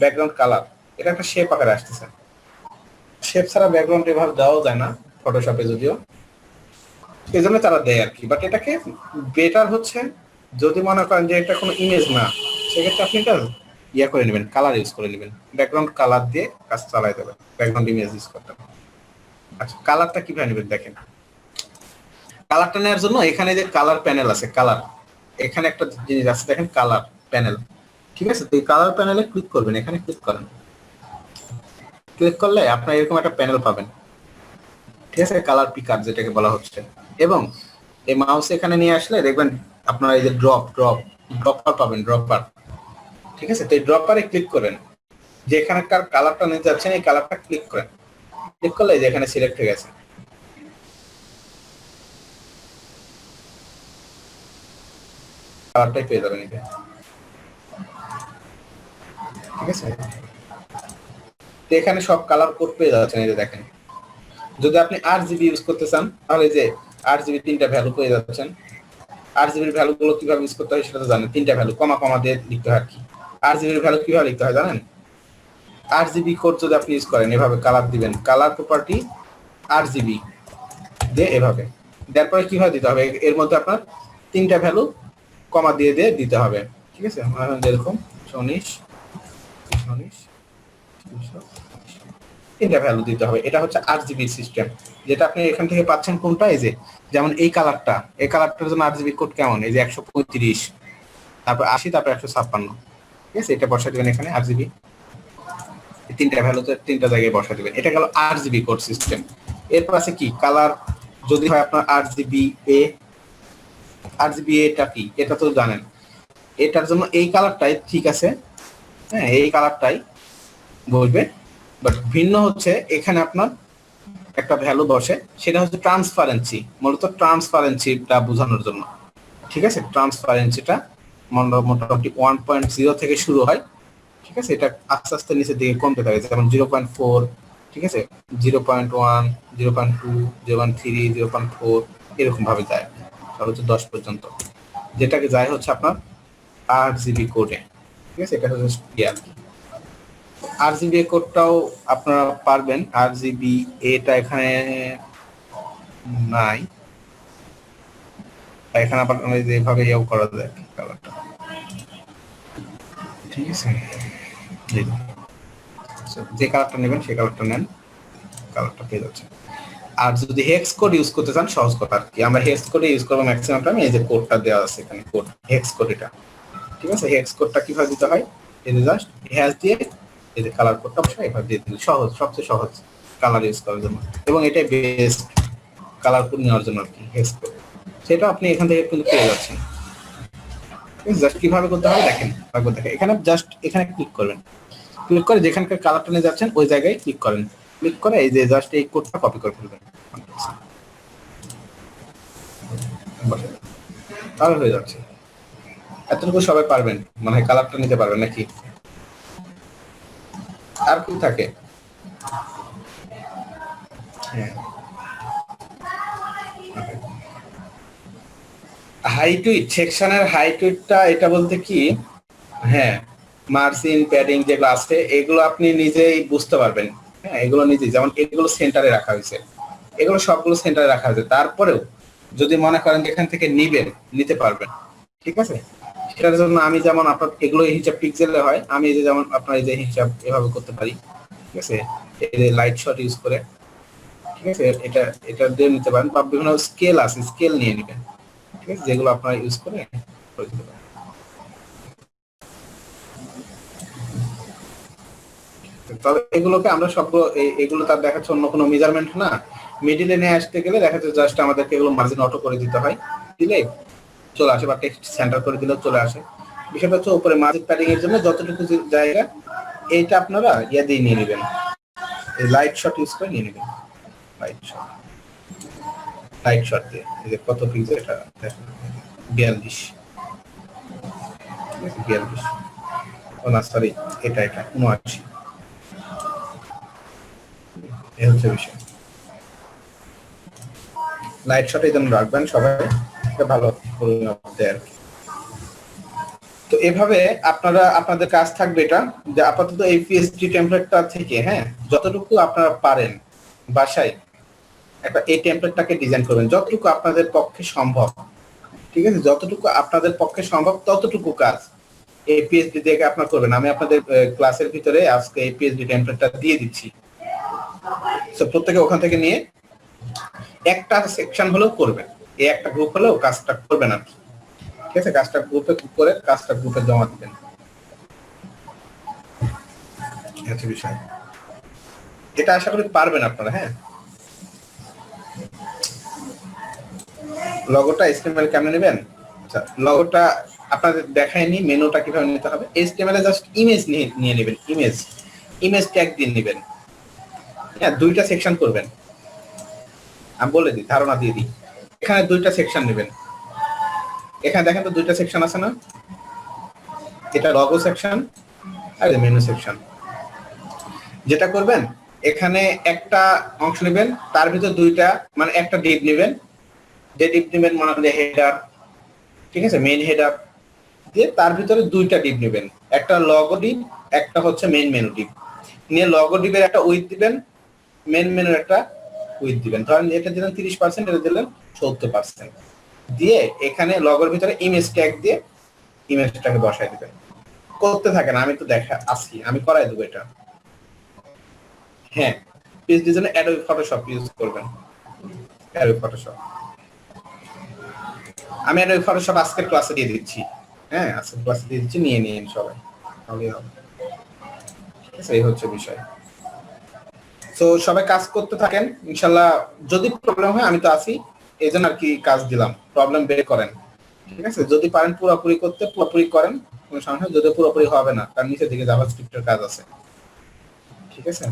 ব্যাকগ্রাউন্ড কালার, এটা একটা শেপ আকারে আসতেছে। শেপ ছাড়া ব্যাকগ্রাউন্ড এভাবে দেওয়াও যায় না ফটোশপে যদিও, এই জন্য তারা দেয় আর কি। বাট এটাকে বেটার হচ্ছে যদি মনে করেন যে এটা কোনো ইমেজ না, সেক্ষেত্রে আপনি এটা ইয়া করে নেবেন, কালার ইউজ করে নেবেন, ব্যাকগ্রাউন্ড কালার দিয়ে কাজ চালাই দেবেন, ব্যাকগ্রাউন্ড ইমেজ ইউজ করতে হবে। আচ্ছা কালারটা কিভাবে নেবেন দেখেন। কালারটা নেওয়ার জন্য এখানে যে কালার প্যানেল আছে, কালার এখানে একটা জিনিস আছে দেখেন, কালার প্যানেল, ঠিক আছে? তো এই কালার প্যানেলে ক্লিক করবেন, এখানে ক্লিক করেন। ক্লিক করলে আপনার এরকম একটা প্যানেল পাবেন, ঠিক আছে? কালার পিকার যেটাকে বলা হচ্ছে। এবং এই মাউস এখানে নিয়ে আসলে দেখবেন আপনারা এই যে ড্রপার পাবেন, ড্রপার, ঠিক আছে? তো এই ড্রপারে ক্লিক করেন, যে এখানকার কালারটা নিতে যাচ্ছেন এই কালারটা ক্লিক করেন। ক্লিক করলে যে এখানে সিলেক্ট হয়ে গেছে, কালারটাই পেয়ে যাবেন এটা, ঠিক আছে? তো এখানে সব কালার কোড পেয়ে যাচ্ছেন, এই যে দেখেন। যদি আপনি RGB ইউজ করতে চান তাহলে যে RGB 3টা ভ্যালু পেয়ে যাচ্ছেন। RGB এর ভ্যালুগুলো কিভাবে ইউজ করতে হয় সেটা তো জানেন, 3টা ভ্যালু কমা কমা দিয়ে লিখতে হয় আর কি। RGB এর ভ্যালু কিভাবে লিখতে হয় জানেন? RGB কোড যদি আপনি ইউজ করেন এভাবে কালার দিবেন, কালার প্রপার্টি RGB দিয়ে এভাবে দেওয়ার পরে কিভাবে দিতে হবে, এর মধ্যে আপনার 3টা ভ্যালু কমা দিয়ে দিয়ে দিতে হবে, ঠিক আছে? যেরকম 19 3টা ভ্যালু দিতে হবে। এটা হচ্ছে RGB সিস্টেম, যেটা আপনি এখান থেকে পাচ্ছেন কোনটা, এই যে যেমন এই কালারটা, এই কালারটার জন্য RGB কোড কেমন, এই যে 135, তারপর 80, তারপর 156, ঠিক আছে? এটা বসা দিবেন এখানে RGB, এই 3টা ভ্যালুতে 3টা জায়গায় বসা দিবেন। এটা গেল RGB কোড সিস্টেম। এরপর আছে কি কালার, যদি হয় আপনার RGB এটা কি এটা তো জানেন, এটার জন্য এই কালারটাই ঠিক আছে, হ্যাঁ এই কালারটাই বসবে। বাট ভিন্ন হচ্ছে এখানে আপনার একটা ভ্যালু বসে, সেটা হচ্ছে ট্রান্সপারেন্সি, মূলত ট্রান্সপারেন্সিটা বোঝানোর জন্য, ঠিক আছে? ট্রান্সপারেন্সিটা মোটামুটি 1.0 থেকে শুরু হয়, ঠিক আছে? এটা আস্তে আস্তে নিচের দিকে কমতে থাকে, যেমন 0.4, ঠিক আছে? 0.1, 0.2, 0.3, 0.4 এরকম ভাবে যায় সর্বোচ্চ 10 পর্যন্ত, যেটাকে যায় হচ্ছে আপনার RGB কোডে, ঠিক আছে? এটা হচ্ছে ক্লিয়ার। RGB কোডটাও আপনারা পারবেন, RGB এটা এখানে নাই, এখানে আবার যেভাবে ইয়েও করা যায় কালারটা, ঠিক আছে? যে কালারটা নেবেন সেই কালারটা নেন, কালারটা পেয়ে যাচ্ছে। আর যদি হেক্স কোড ইউজ করতে চান সহজ কথা আর কি, আমরা হেক্স কোডে ইউজ করবো ম্যাক্সিমাম টাইম। এই যে কোডটা দেওয়া আছে এখানে, কোড হেক্স কোড এটা, ঠিক আছে? হেক্স কোডটা কিভাবে দিতে হয়, এই যে জাস্ট হ্যাশ দিয়ে এই যে কালার কোডটা অবশ্যই এভাবে দিয়ে দিন, সহজ, সবচেয়ে সহজ কালার ইউজ করার জন্য, এবং এটাই বেস্ট কালার কোড নেওয়ার জন্য আর কি হেক্স কোড। সেটা আপনি এখান থেকে কিন্তু পেয়ে যাচ্ছেন। জাস্ট কিভাবে করতে হবে দেখেন, এখানে জাস্ট এখানে ক্লিক করবেন, ক্লিক করে যেখানকার কালারটা নিয়ে যাচ্ছেন ওই জায়গায় ক্লিক করেন, ক্লিক করে এই যে জাস্ট এই কোডটা কপি করে ফেলবেন, তাহলে হয়ে যাচ্ছে। এতটুকু সবাই পারবেন মানে কালারটা নিতে পারবেন নাকি? আর কি থাকে? হ্যাঁ হাইটুইট, সেকশনের হাইটুইটটা এটা বলতে কি, হ্যাঁ মার্জিন প্যাডিং যেগুলো আছে এগুলো আপনি নিজেই বুঝতে পারবেন, হ্যাঁ এগুলো নিজেই, যেমন এগুলো সেন্টারে রাখা হয়েছে, এগুলো সবগুলো সেন্টারে রাখা হয়েছে, তারপরেও যদি মনে করেন এখান থেকে নিতে পারবেন, ঠিক আছে? সেটার জন্য আমি যেমন আপনার এগুলো হিসাব পিক্সেলে হয়, আমি এই যে যেমন আপনার এই যে হিসাব এভাবে করতে পারি, ঠিক আছে? এই যে লাইট শট ইউজ করে, ঠিক আছে? এটা দিয়ে নিতে পারেন, বা বিভিন্ন স্কেল আছে, স্কেল নিয়ে নেবেন, ঠিক আছে? যেগুলো আপনারা ইউজ করে দিতে পারেন। তবে এগুলোকে আমরা সবগুলো এগুলো তার দেখাচ্ছে অন্য কোনো মেজারমেন্ট না, মিডিলে নিয়ে আসতে গেলে দেখা যাচ্ছে জাস্ট আমাদেরকে এগুলো মার্জিন অটো করে দিতে হয়, দিলে চলে আসে, বা টেক্সট সেন্টার করে দিলেও চলে আসে। বিষয়টা হচ্ছে উপরে মার্জিন প্যাডিং এর জন্য যতটুকু জায়গা এইটা আপনারা ইয়া দিয়ে নিয়ে নেবেন, এই লাইট শট ইউজ করে নিয়ে নেবেন, লাইট শট। লাইট শট দিয়ে এই যে কত পিক্সেল এটা 42 42 ও না সরি এটা 79 এই হচ্ছে বিষয় লাইট শট এই জন্য রাখবেন সবাই এটা ভালো পরিমাপে আর কি। তো এভাবে আপনারা আপনাদের কাজ থাকবে এটা যে আপাতত এই পিএসডি টেমপ্লেটটা থেকে হ্যাঁ যতটুকু আপনারা পারেন বাসায় একটা এই টেমপ্লেটটাকে ডিজাইন করবেন যতটুকু আপনাদের পক্ষে সম্ভব, ঠিক আছে? যতটুকু আপনাদের পক্ষে সম্ভব ততটুকু কাজ এই পিএসডি দিয়ে আপনারা করবেন। আমি আপনাদের ক্লাসের ভিতরে আজকে এই পিএসডি টেমপ্লেটটা দিয়ে দিচ্ছি, তো প্রত্যেকে ওখান থেকে নিয়ে একটা সেকশন হলেও করবেন, এই একটা গ্রুপ হলেও কাজটা করবেন আর কি, ঠিক আছে? কাজটা গ্রুপে করে কাজটা গ্রুপে জমা দিবেন, হচ্ছে বিষয়। এটা আশা করি পারবেন আপনারা। হ্যাঁ, লগোটা HTML কেমনে নেবেন? আচ্ছা, লগোটা আপনাদের দেখায়নি, মেনুটা কিভাবে নিতে হবে। HTML এ জাস্ট ইমেজ নিয়ে নেবেন, ইমেজ ট্যাগ দিয়ে নেবেন। হ্যাঁ, দুইটা সেকশন করবেন, আমি বলে দিই, ধারণা দিয়ে দিই। এখানে দুইটা সেকশন নেবেন, এখানে দেখেন তো দুইটা সেকশন আছে না, এটা লগো সেকশন আর মেনু সেকশন। যেটা করবেন এখানে একটা অংশ নেবেন, তার ভিতর দুইটা মানে একটা ডিপ নেবেন, যে ডিপ নেবেন মানে হেডার, ঠিক আছে? মেইন হেডার দিয়ে তার ভিতরে দুইটা ডিপ নেবেন, একটা লগো ডিপ, একটা হচ্ছে মেইন মেনু ডিপ। নিয়ে লগো ডিপের একটা উইথ দিবেন, মেইন মেনুর একটা উইথ দিবেন। ধরেন এটা দিলেন 30%, এটা দিলেন 70%, দিয়ে এখানে লগোর ভিতরে ইমেজ ট্যাগ দিয়ে ইমেজটাকে বসাই দিবেন। করতে থাকেন, আমি তো দেখা আসি, আমি করাই দেবো এটা। হ্যাঁ, পিএইচডির জন্য অ্যাডোবি ফটোশপ ইউজ করবেন, অ্যাডোবি ফটোশপ। আমি অ্যাডোবি ফটোশপ আজকের ক্লাসে দিয়ে দিচ্ছি। হ্যাঁ, আজকের ক্লাসে দিয়ে দিচ্ছি, নিয়ে নিন সবাই, তাহলেই হবে। ঠিক আছে, এই হচ্ছে বিষয়। তো সবাই কাজ করতে থাকেন, ইনশাল্লাহ। যদি প্রবলেম হয় আমি তো আছি, এই জন্য আর কি কাজ দিলাম, প্রবলেম বের করেন। ঠিক আছে, যদি পারেন পুরোপুরি করতে পুরোপুরি করেন, কোনো সমস্যা। যদি পুরোপুরি হবে না, তার নিচের দিকে জাভাস্ক্রিপ্টের কাজ আছে। ঠিক আছে।